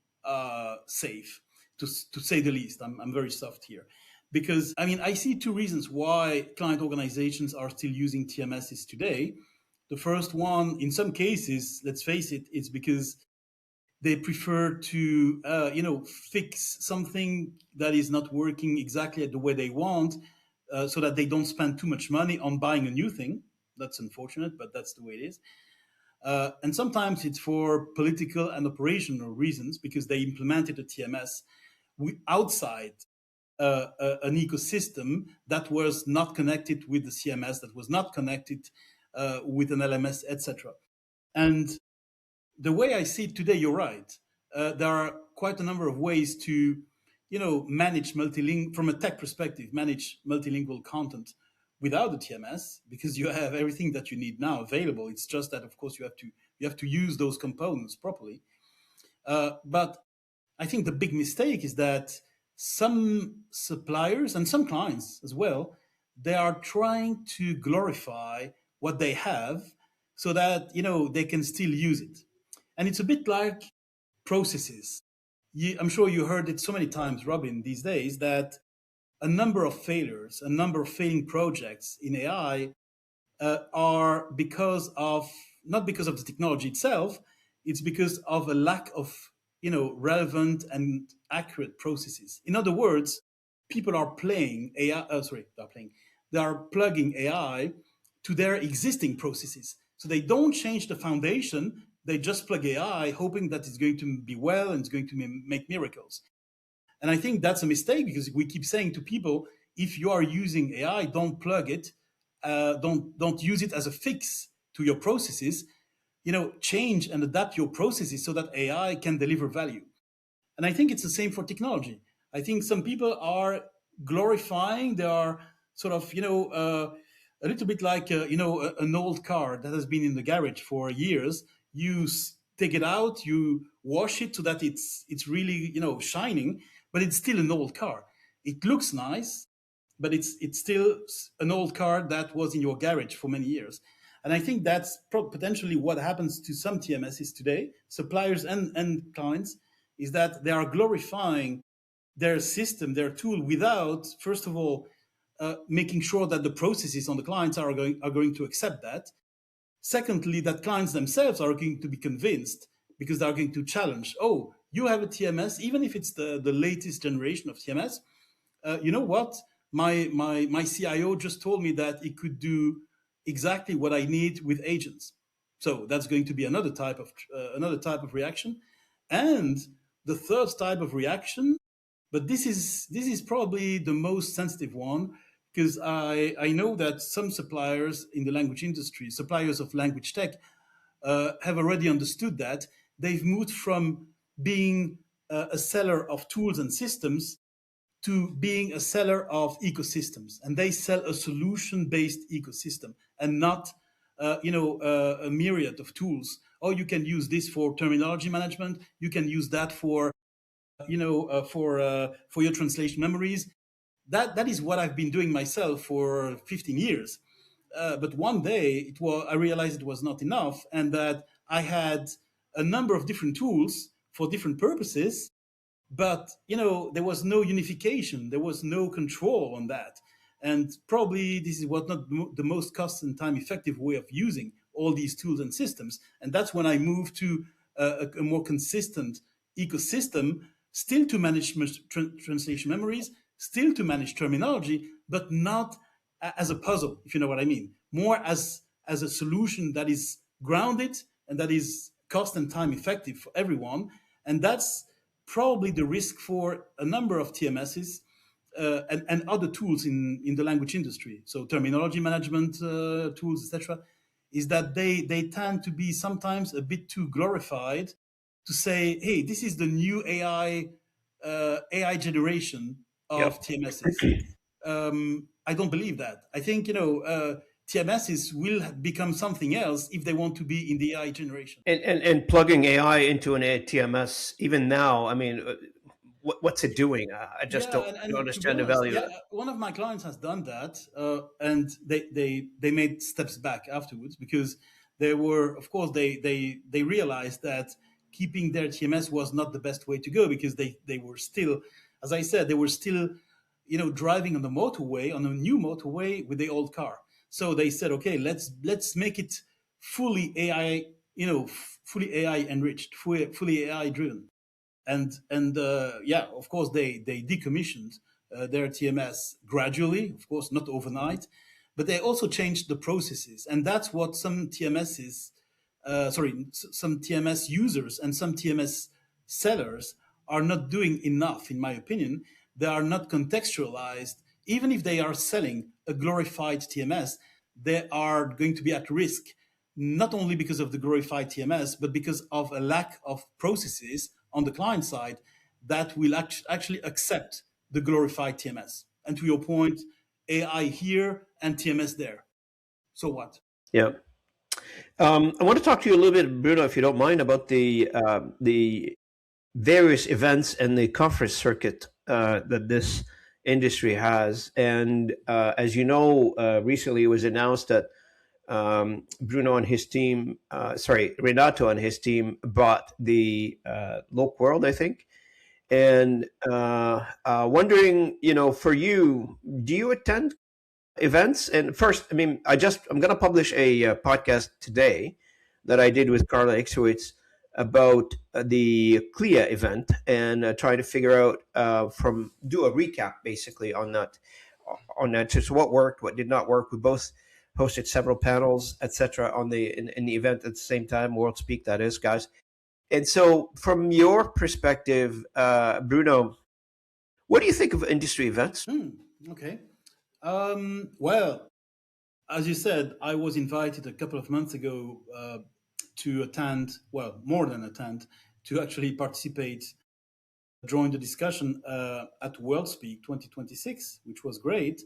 [SPEAKER 2] safe, to say the least. I'm very soft here. Because, I mean, I see two reasons why client organizations are still using TMSs today. The first one, in some cases, let's face it, it's because they prefer to, fix something that is not working exactly the way they want, so that they don't spend too much money on buying a new thing. That's unfortunate, but that's the way it is. And sometimes it's for political and operational reasons because they implemented a TMS outside an ecosystem that was not connected with the CMS, that was not connected with an LMS, etc. And the way I see it today, you're right. There are quite a number of ways to, manage from a tech perspective, manage multilingual content without the TMS, because you have everything that you need now available. It's just that, of course, you have to use those components properly. But I think the big mistake is that some suppliers and some clients as well, they are trying to glorify what they have so that they can still use it. And it's a bit like processes. I'm sure you heard it so many times, Robin, these days, that a number of failures, a number of failing projects in AI are not because of the technology itself, it's because of a lack of relevant and accurate processes. In other words, people are playing AI. They are plugging AI to their existing processes, so they don't change the foundation. They just plug AI, hoping that it's going to be well and it's going to make miracles. And I think that's a mistake because we keep saying to people, if you are using AI, don't plug it, don't use it as a fix to your processes. Change and adapt your processes so that AI can deliver value. And I think it's the same for technology. I think some people are glorifying. They are sort of, a little bit like, an old car that has been in the garage for years. You take it out, you wash it so that it's really, shining, but it's still an old car. It looks nice, but it's still an old car that was in your garage for many years. And I think that's potentially what happens to some TMSs today, suppliers and clients, is that they are glorifying their system, their tool, without, first of all, making sure that the processes on the clients are going to accept that. Secondly, that clients themselves are going to be convinced because they are going to challenge, oh, you have a TMS, even if it's the latest generation of TMS. You know what? My CIO just told me that it could do exactly what I need with agents. So that's going to be another type of reaction. And the third type of reaction, but this is probably the most sensitive one. because I know that some suppliers in the language industry, suppliers of language tech, have already understood that. They've moved from being a seller of tools and systems to being a seller of ecosystems, and they sell a solution-based ecosystem and not, a myriad of tools. Oh, you can use this for terminology management. You can use that for, for your translation memories. That is what I've been doing myself for 15 years. But one day I realized it was not enough, and that I had a number of different tools for different purposes, but there was no unification, there was no control on that. And probably this is what not the most cost and time effective way of using all these tools and systems. And that's when I moved to a more consistent ecosystem, still to manage translation memories, still to manage terminology, but not as a puzzle, if you know what I mean. More as a solution that is grounded and that is cost and time effective for everyone. And that's probably the risk for a number of TMSs and other tools in the language industry. So terminology management tools, etc., is that they tend to be sometimes a bit too glorified to say, hey, this is the new AI generation of
[SPEAKER 1] Yep.
[SPEAKER 2] TMSs. I don't believe that. I think TMSs will become something else if they want to be in the AI generation.
[SPEAKER 1] And plugging AI into an ATMS, even now, I mean, what's it doing? I just
[SPEAKER 2] Yeah,
[SPEAKER 1] don't
[SPEAKER 2] and to be
[SPEAKER 1] understand the
[SPEAKER 2] honest,
[SPEAKER 1] value of
[SPEAKER 2] yeah,
[SPEAKER 1] it.
[SPEAKER 2] one of my clients has done that, and they made steps back afterwards because they were, of course, they realized that keeping their TMS was not the best way to go, because they were still, as I said, they were still, driving on the motorway, on a new motorway with the old car. So they said, okay, let's make it fully AI, fully AI enriched, fully AI driven. And yeah, of course, they decommissioned their TMS gradually, of course, not overnight, but they also changed the processes, and that's what some some TMS users and some TMS sellers are not doing enough, in my opinion. They are not contextualized. Even if they are selling a glorified TMS, they are going to be at risk, not only because of the glorified TMS, but because of a lack of processes on the client side that will actually accept the glorified TMS. And to your point, AI here and TMS there. So what?
[SPEAKER 1] Yeah. I want to talk to you a little bit, Bruno, if you don't mind, about the various events and the conference circuit that this industry has. And as you know, recently it was announced that Bruno and his team, Renato and his team bought the Loc World, I think. And wondering, for you, do you attend events? And first, I mean, I'm going to publish a podcast today that I did with Carla Ixowitz about the CLIA event, and try to figure out do a recap basically on that, just what worked, what did not work. We both hosted several panels, etc., in the event at the same time, World Speak, that is, guys. And so, from your perspective, Bruno, what do you think of industry events?
[SPEAKER 2] Okay. Well, as you said, I was invited a couple of months ago to attend, well, more than attend, to actually participate, join the discussion at WorldSpeak 2026, which was great.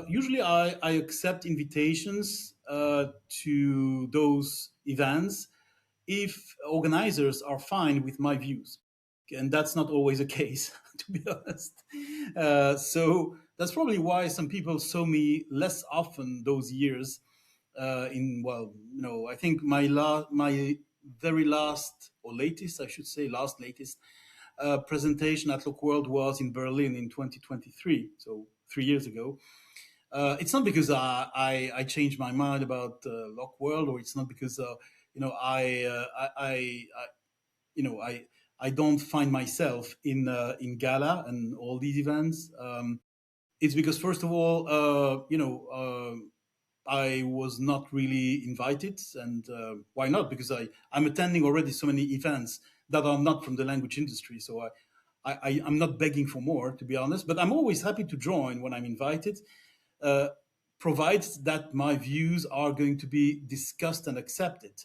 [SPEAKER 2] Usually, I accept invitations to those events if organizers are fine with my views. And that's not always the case, to be honest. So that's probably why some people saw me less often those years. I think my very last, or latest, I should say, latest presentation at Loc World was in Berlin in 2023, so 3 years ago. It's not because I changed my mind about Loc World, or it's not because I don't find myself in gala and all these events. It's because, first of all, I was not really invited, and why not? Because I'm attending already so many events that are not from the language industry, so I'm not begging for more, to be honest, but I'm always happy to join when I'm invited, uh, provides that my views are going to be discussed and accepted.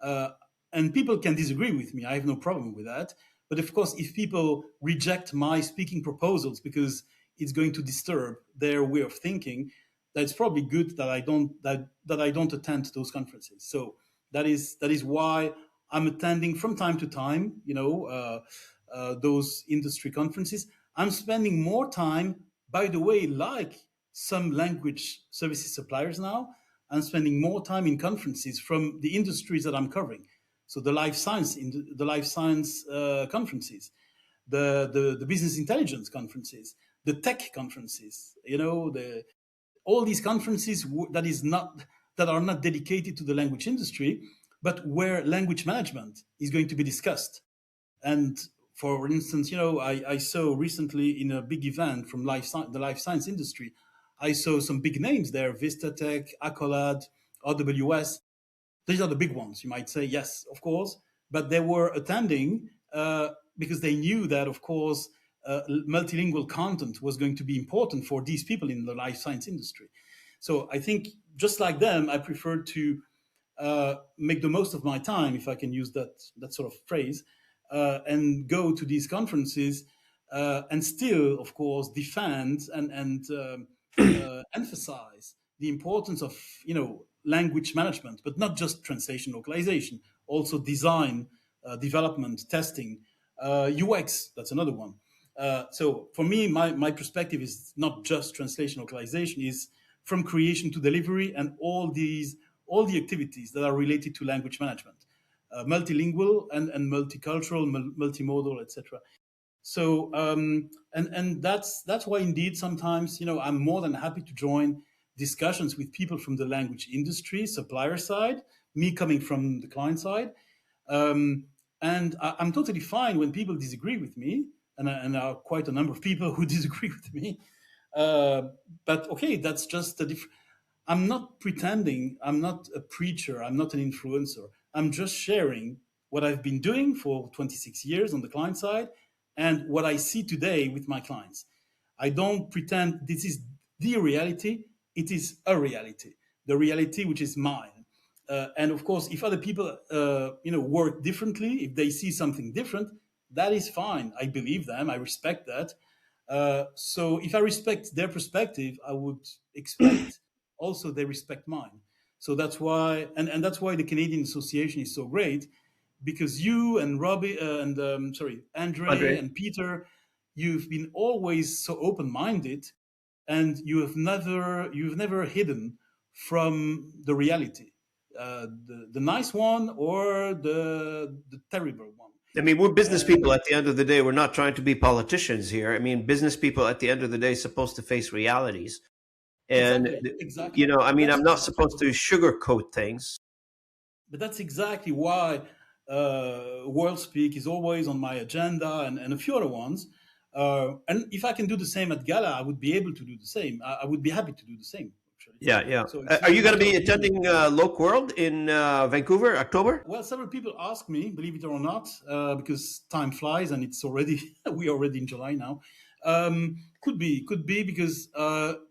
[SPEAKER 2] Uh, and people can disagree with me. I have no problem with that. But of course, if people reject my speaking proposals because it's going to disturb their way of thinking, that's probably good that I don't attend those conferences. So that is why I'm attending from time to time. Those industry conferences. I'm spending more time, by the way, like some language services suppliers now. I'm spending more time in conferences from the industries that I'm covering. So the life science conferences, the business intelligence conferences, the tech conferences. All these conferences that are not dedicated to the language industry, but where language management is going to be discussed. And for instance, I saw recently in a big event from the life science industry, I saw some big names there: Vistatech, Accolade, RWS. These are the big ones. You might say, yes, of course, but they were attending because they knew that, of course, multilingual content was going to be important for these people in the life science industry. So I think, just like them, I prefer to make the most of my time, if I can use that sort of phrase, and go to these conferences and still, of course, defend and emphasize the importance of language management, but not just translation localization, also design, development, testing, UX. That's another one. So for me, my perspective is not just translation localization, is from creation to delivery, and all the activities that are related to language management, multilingual and multicultural, multimodal, etc. So and that's why indeed sometimes I'm more than happy to join discussions with people from the language industry, supplier side, me coming from the client side, and I'm totally fine when people disagree with me, and there are quite a number of people who disagree with me. Uh, but okay, that's just a different. I'm not pretending. I'm not a preacher. I'm not an influencer. I'm just sharing what I've been doing for 26 years on the client side and what I see today with my clients. I don't pretend this is the reality. It is a reality, the reality which is mine. And of course, if other people, work differently, if they see something different, that is fine. I believe them. I respect that. So if I respect their perspective, I would expect also they respect mine. So that's why, and that's why the Canadian Association is so great, because you and Robbie and sorry, Andre
[SPEAKER 1] Andre.
[SPEAKER 2] and Peter, you've been always so open-minded, and you've never hidden from the reality, the nice one or the terrible one.
[SPEAKER 1] I mean, we're business
[SPEAKER 2] And
[SPEAKER 1] people at the end of the day. We're not trying to be politicians here. I mean, business people at the end of the day supposed to face realities. And,
[SPEAKER 2] exactly, exactly.
[SPEAKER 1] I
[SPEAKER 2] But
[SPEAKER 1] mean,
[SPEAKER 2] that's
[SPEAKER 1] I'm not supposed to sugarcoat things.
[SPEAKER 2] But that's exactly why World Speak is always on my agenda, and a few other ones. And if I can do the same at Gala, I would be able to do the same. I would be happy to do the same, actually.
[SPEAKER 1] Yeah, yeah.
[SPEAKER 2] So it's
[SPEAKER 1] Are
[SPEAKER 2] not a
[SPEAKER 1] you going to
[SPEAKER 2] matter
[SPEAKER 1] be
[SPEAKER 2] of me.
[SPEAKER 1] attending Loc World in Vancouver, October?
[SPEAKER 2] Well, several people ask me, believe it or not, because time flies and it's already we're already in July now. Could be because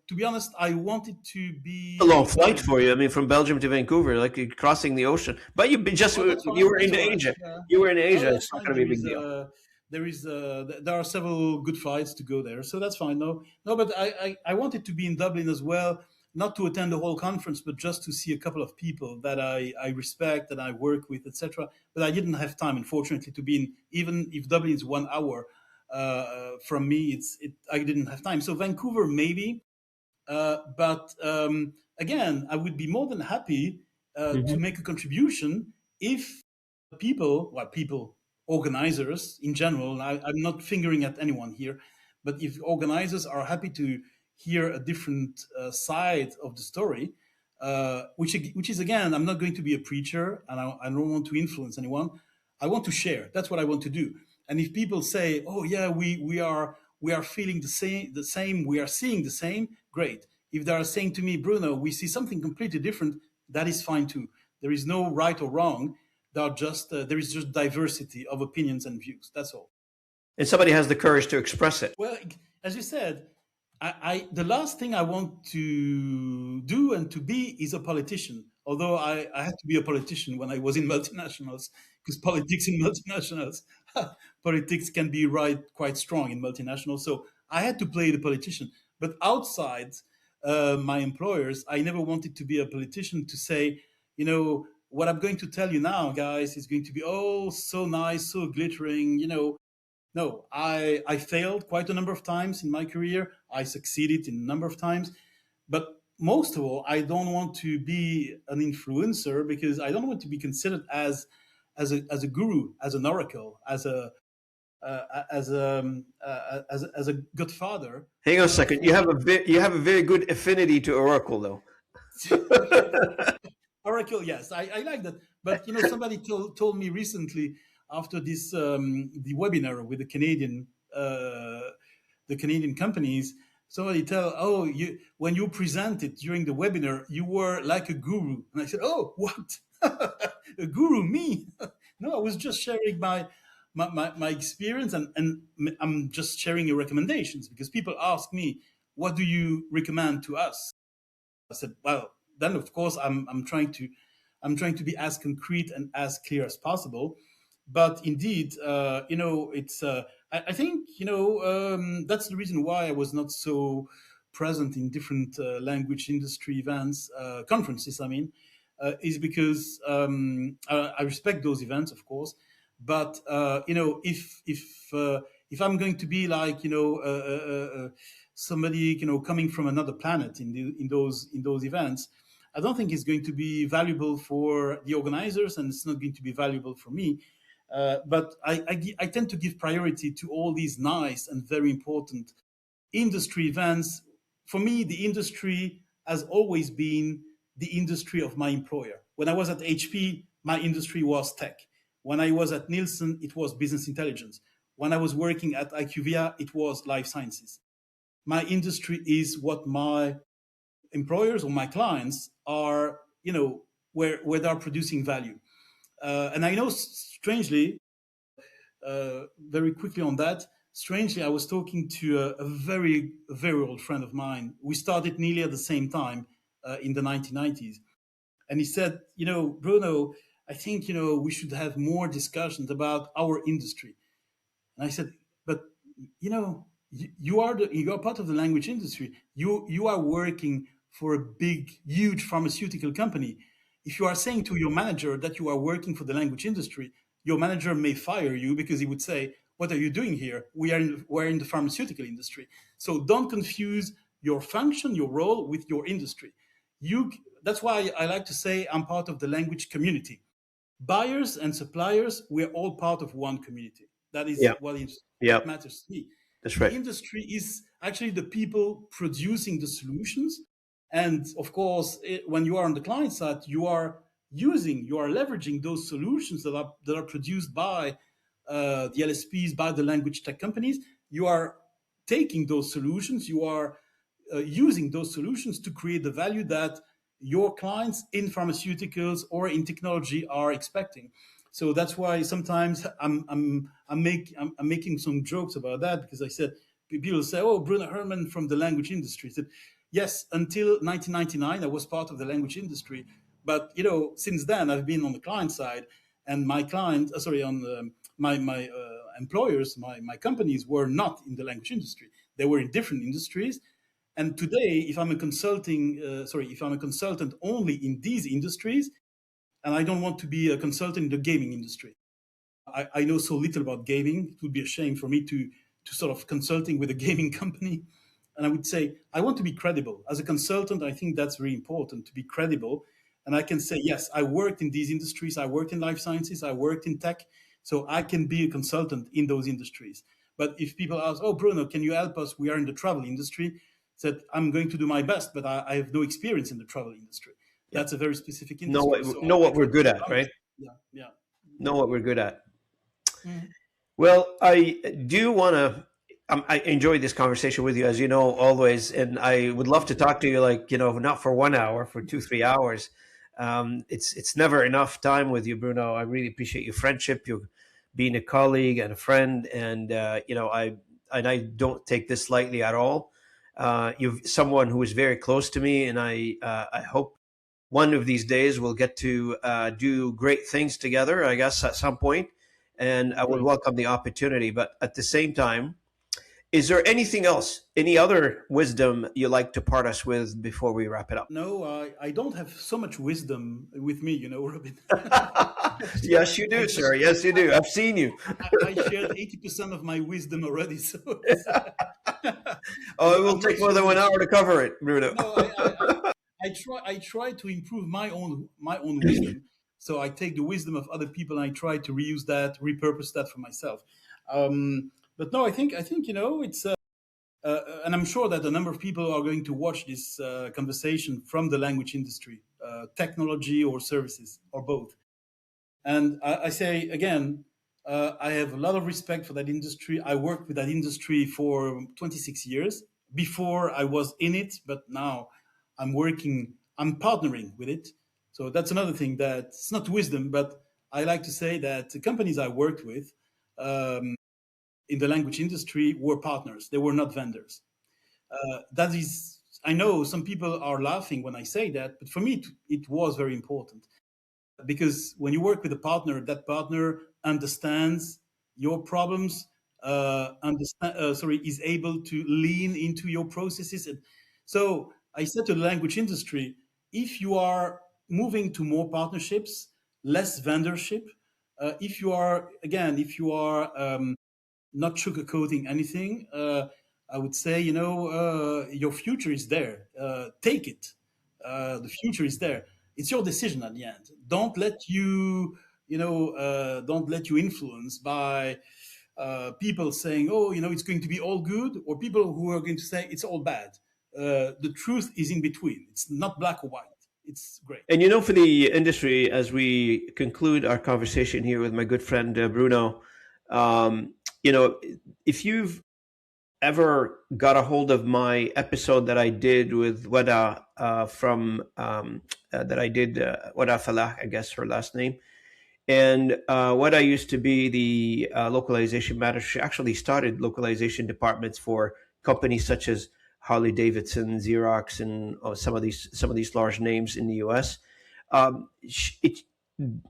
[SPEAKER 2] to be honest, I wanted to
[SPEAKER 1] A
[SPEAKER 2] be.
[SPEAKER 1] long flight for you. I mean, from Belgium to Vancouver, like you're crossing the ocean. But just
[SPEAKER 2] Well, that's
[SPEAKER 1] you
[SPEAKER 2] fine.
[SPEAKER 1] were
[SPEAKER 2] That's
[SPEAKER 1] in
[SPEAKER 2] all right.
[SPEAKER 1] Asia.
[SPEAKER 2] Yeah.
[SPEAKER 1] You were in
[SPEAKER 2] No,
[SPEAKER 1] Asia.
[SPEAKER 2] that's
[SPEAKER 1] It's not
[SPEAKER 2] fine.
[SPEAKER 1] going to be a big deal.
[SPEAKER 2] There are several good flights to go there, so that's fine. No, but I wanted to be in Dublin as well, not to attend the whole conference, but just to see a couple of people that I respect, that I work with, etc. But I didn't have time, unfortunately, to be in. Even if Dublin is 1 hour from me, I didn't have time. So Vancouver, maybe, but again, I would be more than happy to
[SPEAKER 1] Mhm.
[SPEAKER 2] make a contribution if people, organizers in general, and I'm not fingering at anyone here, but if organizers are happy to hear a different side of the story, which is, again, I'm not going to be a preacher, and I don't want to influence anyone. I want to share. That's what I want to do. And if people say, "Oh yeah, we are feeling the same, we are seeing the same," great. If they are saying to me, "Bruno, we see something completely different," that is fine too. There is no right or wrong. There is just diversity of opinions and views. That's all.
[SPEAKER 1] And somebody has the courage to express it.
[SPEAKER 2] Well, as you said, the last thing I want to do and to be is a politician. Although I had to be a politician when I was in multinationals, because politics in multinationals, politics can be quite strong in multinationals. So I had to play the politician. But outside my employers, I never wanted to be a politician to say, what I'm going to tell you now, guys, is going to be oh so nice, so glittering, no, I failed quite a number of times in my career. I succeeded in a number of times. But most of all, I don't want to be an influencer because I don't want to be considered as a guru, as an oracle, as a godfather.
[SPEAKER 1] Hang on a second. You have a very good affinity to Oracle, though.
[SPEAKER 2] Oracle, yes, I like that. But somebody told me recently after this the webinar with the Canadian companies. Somebody oh, when you presented during the webinar, you were like a guru, and I said, oh, what? A guru, me? No, I was just sharing my experience, and I'm just sharing your recommendations because people ask me, what do you recommend to us? I said, well, then of course I'm trying to be as concrete and as clear as possible. But indeed, it's I think that's the reason why I was not so present in different language industry events, conferences. I mean, is because I respect those events, of course, but if I'm going to be like somebody coming from another planet in those events, I don't think it's going to be valuable for the organizers, and it's not going to be valuable for me. But I tend to give priority to all these nice and very important industry events. For me, the industry has always been the industry of my employer. When I was at HP, my industry was tech. When I was at Nielsen, it was business intelligence. When I was working at IQVIA, it was life sciences. My industry is what my employers or my clients are, where they're producing value. And I know, strangely, very quickly on that, strangely, I was talking to a very, very old friend of mine. We started nearly at the same time in the 1990s. And he said, Bruno, I think, we should have more discussions about our industry. And I said, but, you are part of the language industry. You are working for a big, huge pharmaceutical company. If you are saying to your manager that you are working for the language industry, your manager may fire you because he would say, what are you doing here? We're in the pharmaceutical industry. So don't confuse your function, your role with your industry. That's why I like to say I'm part of the language community. Buyers and suppliers, we're all part of one community. That is
[SPEAKER 1] Yeah.
[SPEAKER 2] what
[SPEAKER 1] Yeah.
[SPEAKER 2] matters to me.
[SPEAKER 1] That's
[SPEAKER 2] The
[SPEAKER 1] right.
[SPEAKER 2] industry is actually the people producing the solutions. And of course, when you are on the client side, you are leveraging those solutions that are produced by the LSPs, by the language tech companies. You are taking those solutions, you are using those solutions to create the value that your clients in pharmaceuticals or in technology are expecting. So that's why sometimes I'm making some jokes about that, because I said, people say, "Oh, Bruno Herrmann from the language industry." I said, yes, until 1999, I was part of the language industry, but since then I've been on the client side, and my my employers, my companies were not in the language industry; they were in different industries. And today, if I'm a consultant only in these industries, and I don't want to be a consultant in the gaming industry. I know so little about gaming. It would be a shame for me to sort of consulting with a gaming company. And I would say, I want to be credible. As a consultant, I think that's very important, to be credible. And I can say, yes, I worked in these industries. I worked in life sciences. I worked in tech. So I can be a consultant in those industries. But if people ask, oh, Bruno, can you help us? We are in the travel industry. Said, I'm going to do my best, but I have no experience in the travel industry.
[SPEAKER 1] Yeah.
[SPEAKER 2] That's a very specific
[SPEAKER 1] Know
[SPEAKER 2] industry.
[SPEAKER 1] what
[SPEAKER 2] So
[SPEAKER 1] know
[SPEAKER 2] I
[SPEAKER 1] what
[SPEAKER 2] try
[SPEAKER 1] we're
[SPEAKER 2] to
[SPEAKER 1] good
[SPEAKER 2] be
[SPEAKER 1] at, right?
[SPEAKER 2] honest. Yeah, yeah.
[SPEAKER 1] Know what we're good at.
[SPEAKER 2] Mhm.
[SPEAKER 1] Well, I do want to. I enjoyed this conversation with you, as you know, always, and I would love to talk to you, like not for 1 hour, for 2, 3 hours. It's never enough time with you, Bruno. I really appreciate your friendship, your being a colleague and a friend, and I don't take this lightly at all. You've someone who is very close to me, and I hope one of these days we'll get to do great things together. I guess at some point, and I would
[SPEAKER 2] Great.
[SPEAKER 1] welcome the opportunity. But at the same time, is there anything else, any other wisdom you like to part us with before we wrap it up?
[SPEAKER 2] No, I don't have so much wisdom with me, Robin.
[SPEAKER 1] Yes, you
[SPEAKER 2] I
[SPEAKER 1] do,
[SPEAKER 2] just
[SPEAKER 1] sir. Yes, you do. I've seen you.
[SPEAKER 2] I shared 80% of my wisdom already, so it's,
[SPEAKER 1] Oh, it will
[SPEAKER 2] I'm not
[SPEAKER 1] take more than
[SPEAKER 2] sure.
[SPEAKER 1] 1 hour to cover it, Bruno.
[SPEAKER 2] No, I try to improve my own wisdom. So I take the wisdom of other people and I try to reuse that, repurpose that for myself. But no, I think it's and I'm sure that a number of people are going to watch this conversation from the language industry, technology or services or both. And I say again, I have a lot of respect for that industry. I worked with that industry for 26 years. Before I was in it, but now I'm partnering with it. So that's another thing that it's not wisdom, but I like to say that the companies I worked with in the language industry were partners. They were not vendors. That is, I know some people are laughing when I say that, but for me, it was very important because when you work with a partner, that partner understands your problems, is able to lean into your processes. And so I said to the language industry, if you are moving to more partnerships, less vendorship, if you are not sugarcoating anything, I would say, your future is there. Take it. The future is there. It's your decision at the end. Don't let you influence by people saying, "Oh, it's going to be all good," or people who are going to say it's all bad. The truth is in between. It's not black or white. It's gray.
[SPEAKER 1] And for the industry, as we conclude our conversation here with my good friend Bruno, um, you know, if you've ever got a hold of my episode that I did with Wada that I did Wada Falah, I guess her last name, and Wada used to be the localization manager. She actually started localization departments for companies such as Harley Davidson, Xerox, and some of these large names in the U.S. It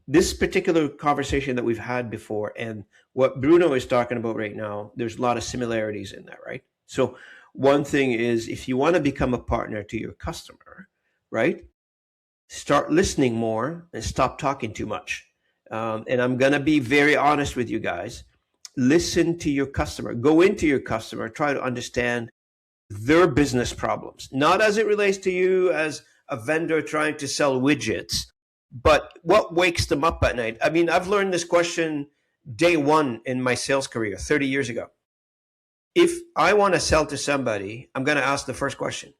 [SPEAKER 1] This particular conversation that we've had before and what Bruno is talking about right now, there's a lot of similarities in that, right? So one thing is if you want to become a partner to your customer, right? Start listening more and stop talking too much. And I'm going to be very honest with you guys. Listen to your customer, go into your customer, try to understand their business problems, not as it relates to you as a vendor trying to sell widgets, but what wakes them up at night. I mean, I've learned this question day one in my sales career 30 years ago. If I want to sell to somebody, I'm going to ask the first question,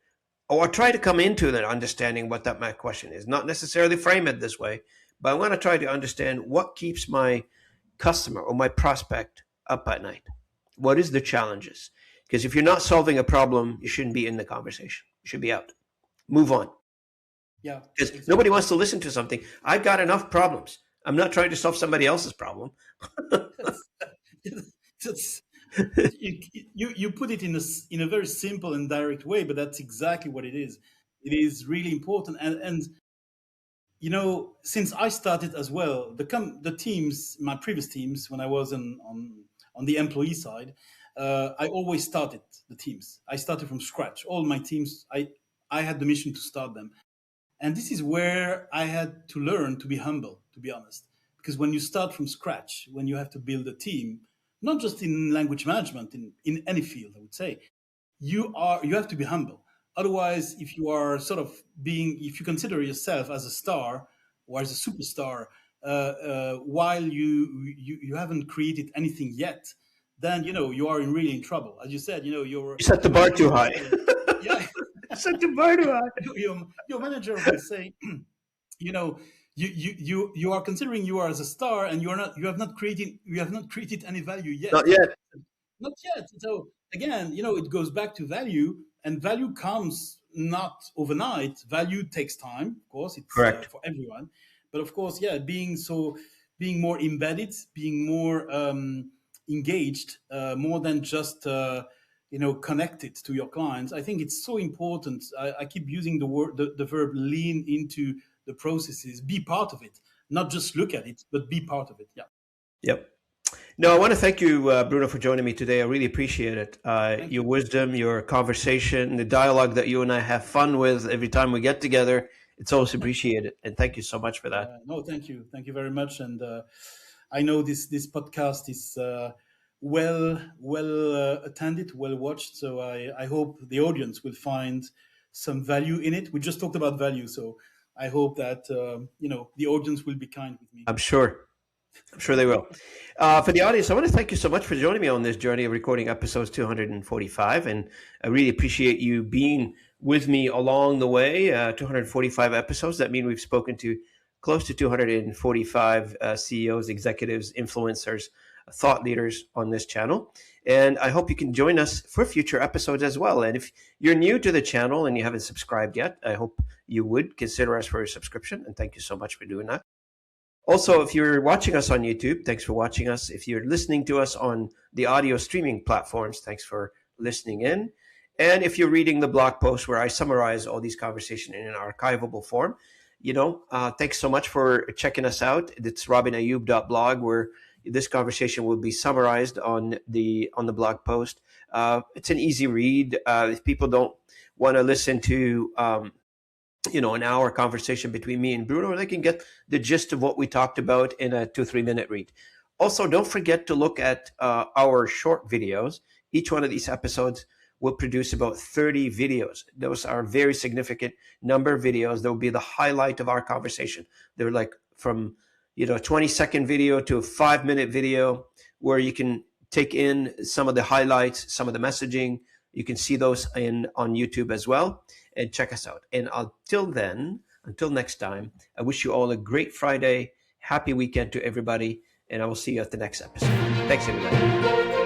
[SPEAKER 1] or try to come into that understanding what that my question is, not necessarily frame it this way, but I want to try to understand what keeps my customer or my prospect up at night. What is the challenges? Because if you're not solving a problem, you shouldn't be in the conversation. You should be out. Move on.
[SPEAKER 2] Yeah,
[SPEAKER 1] Because nobody
[SPEAKER 2] exactly.
[SPEAKER 1] wants to listen to something. I've got enough problems. I'm not trying to solve somebody else's problem.
[SPEAKER 2] That's, that's you put it in a very simple and direct way, but that's exactly what it is. It is really important, and since I started as well, the teams, my previous teams, when I was on the employee side, I always started the teams. I started from scratch. All my teams, I had the mission to start them. And this is where I had to learn to be humble, to be honest. Because when you start from scratch, when you have to build a team, not just in language management, in any field, I would say, you have to be humble. Otherwise, if you are sort of if you consider yourself as a star or as a superstar, while you haven't created anything yet, then you are really in trouble. As you said, your
[SPEAKER 1] You set the
[SPEAKER 2] your
[SPEAKER 1] bar
[SPEAKER 2] manager
[SPEAKER 1] too
[SPEAKER 2] will
[SPEAKER 1] high.
[SPEAKER 2] say, yeah,
[SPEAKER 1] Set the bar too high.
[SPEAKER 2] your manager will say, you know, you are considering you are as a star, and you have not created any value yet.
[SPEAKER 1] Not yet.
[SPEAKER 2] Not yet. So again, it goes back to value, and value comes not overnight. Value takes time, of course. It's
[SPEAKER 1] Correct.
[SPEAKER 2] for everyone, but of course, yeah, being being more embedded, being more engaged, more than just connected to your clients. I think it's so important. I keep using the verb lean into the processes, be part of it, not just look at it, but be part of it. Yeah.
[SPEAKER 1] Yep. No, I want to thank you, Bruno, for joining me today. I really appreciate it.
[SPEAKER 2] Thank
[SPEAKER 1] Your
[SPEAKER 2] you.
[SPEAKER 1] wisdom, your conversation, the dialogue that you and I have fun with every time we get together. It's always appreciated. And thank you so much for that.
[SPEAKER 2] Yeah, no, thank you very much. And I know this podcast is well attended, well watched. So I hope the audience will find some value in it. We just talked about value, so I hope that the audience will be kind with me.
[SPEAKER 1] I'm sure. I'm sure they will. For the audience, I want to thank you so much for joining me on this journey of recording episodes 245. And I really appreciate you being with me along the way. 245 episodes. That means we've spoken to close to 245 CEOs, executives, influencers, thought leaders on this channel. And I hope you can join us for future episodes as well. And if you're new to the channel and you haven't subscribed yet, I hope you would consider us for a subscription. And thank you so much for doing that. Also, if you're watching us on YouTube, thanks for watching us. If you're listening to us on the audio streaming platforms, thanks for listening in. And if you're reading the blog post where I summarize all these conversations in an archivable form, thanks so much for checking us out. It's robinayoub.blog, where this conversation will be summarized on the blog post. It's an easy read. If people don't want to listen to an hour conversation between me and Bruno, they can get the gist of what we talked about in a 2-3 minute read. Also, don't forget to look at our short videos. Each one of these episodes will produce about 30 videos. Those are very significant number of videos. That will be the highlight of our conversation. They're like from 20-second video to a 5-minute video, where you can take in some of the highlights, some of the messaging. You can see those on YouTube as well. And check us out. And until next time, I wish you all a great Friday. Happy weekend to everybody. And I will see you at the next episode. Thanks, everybody.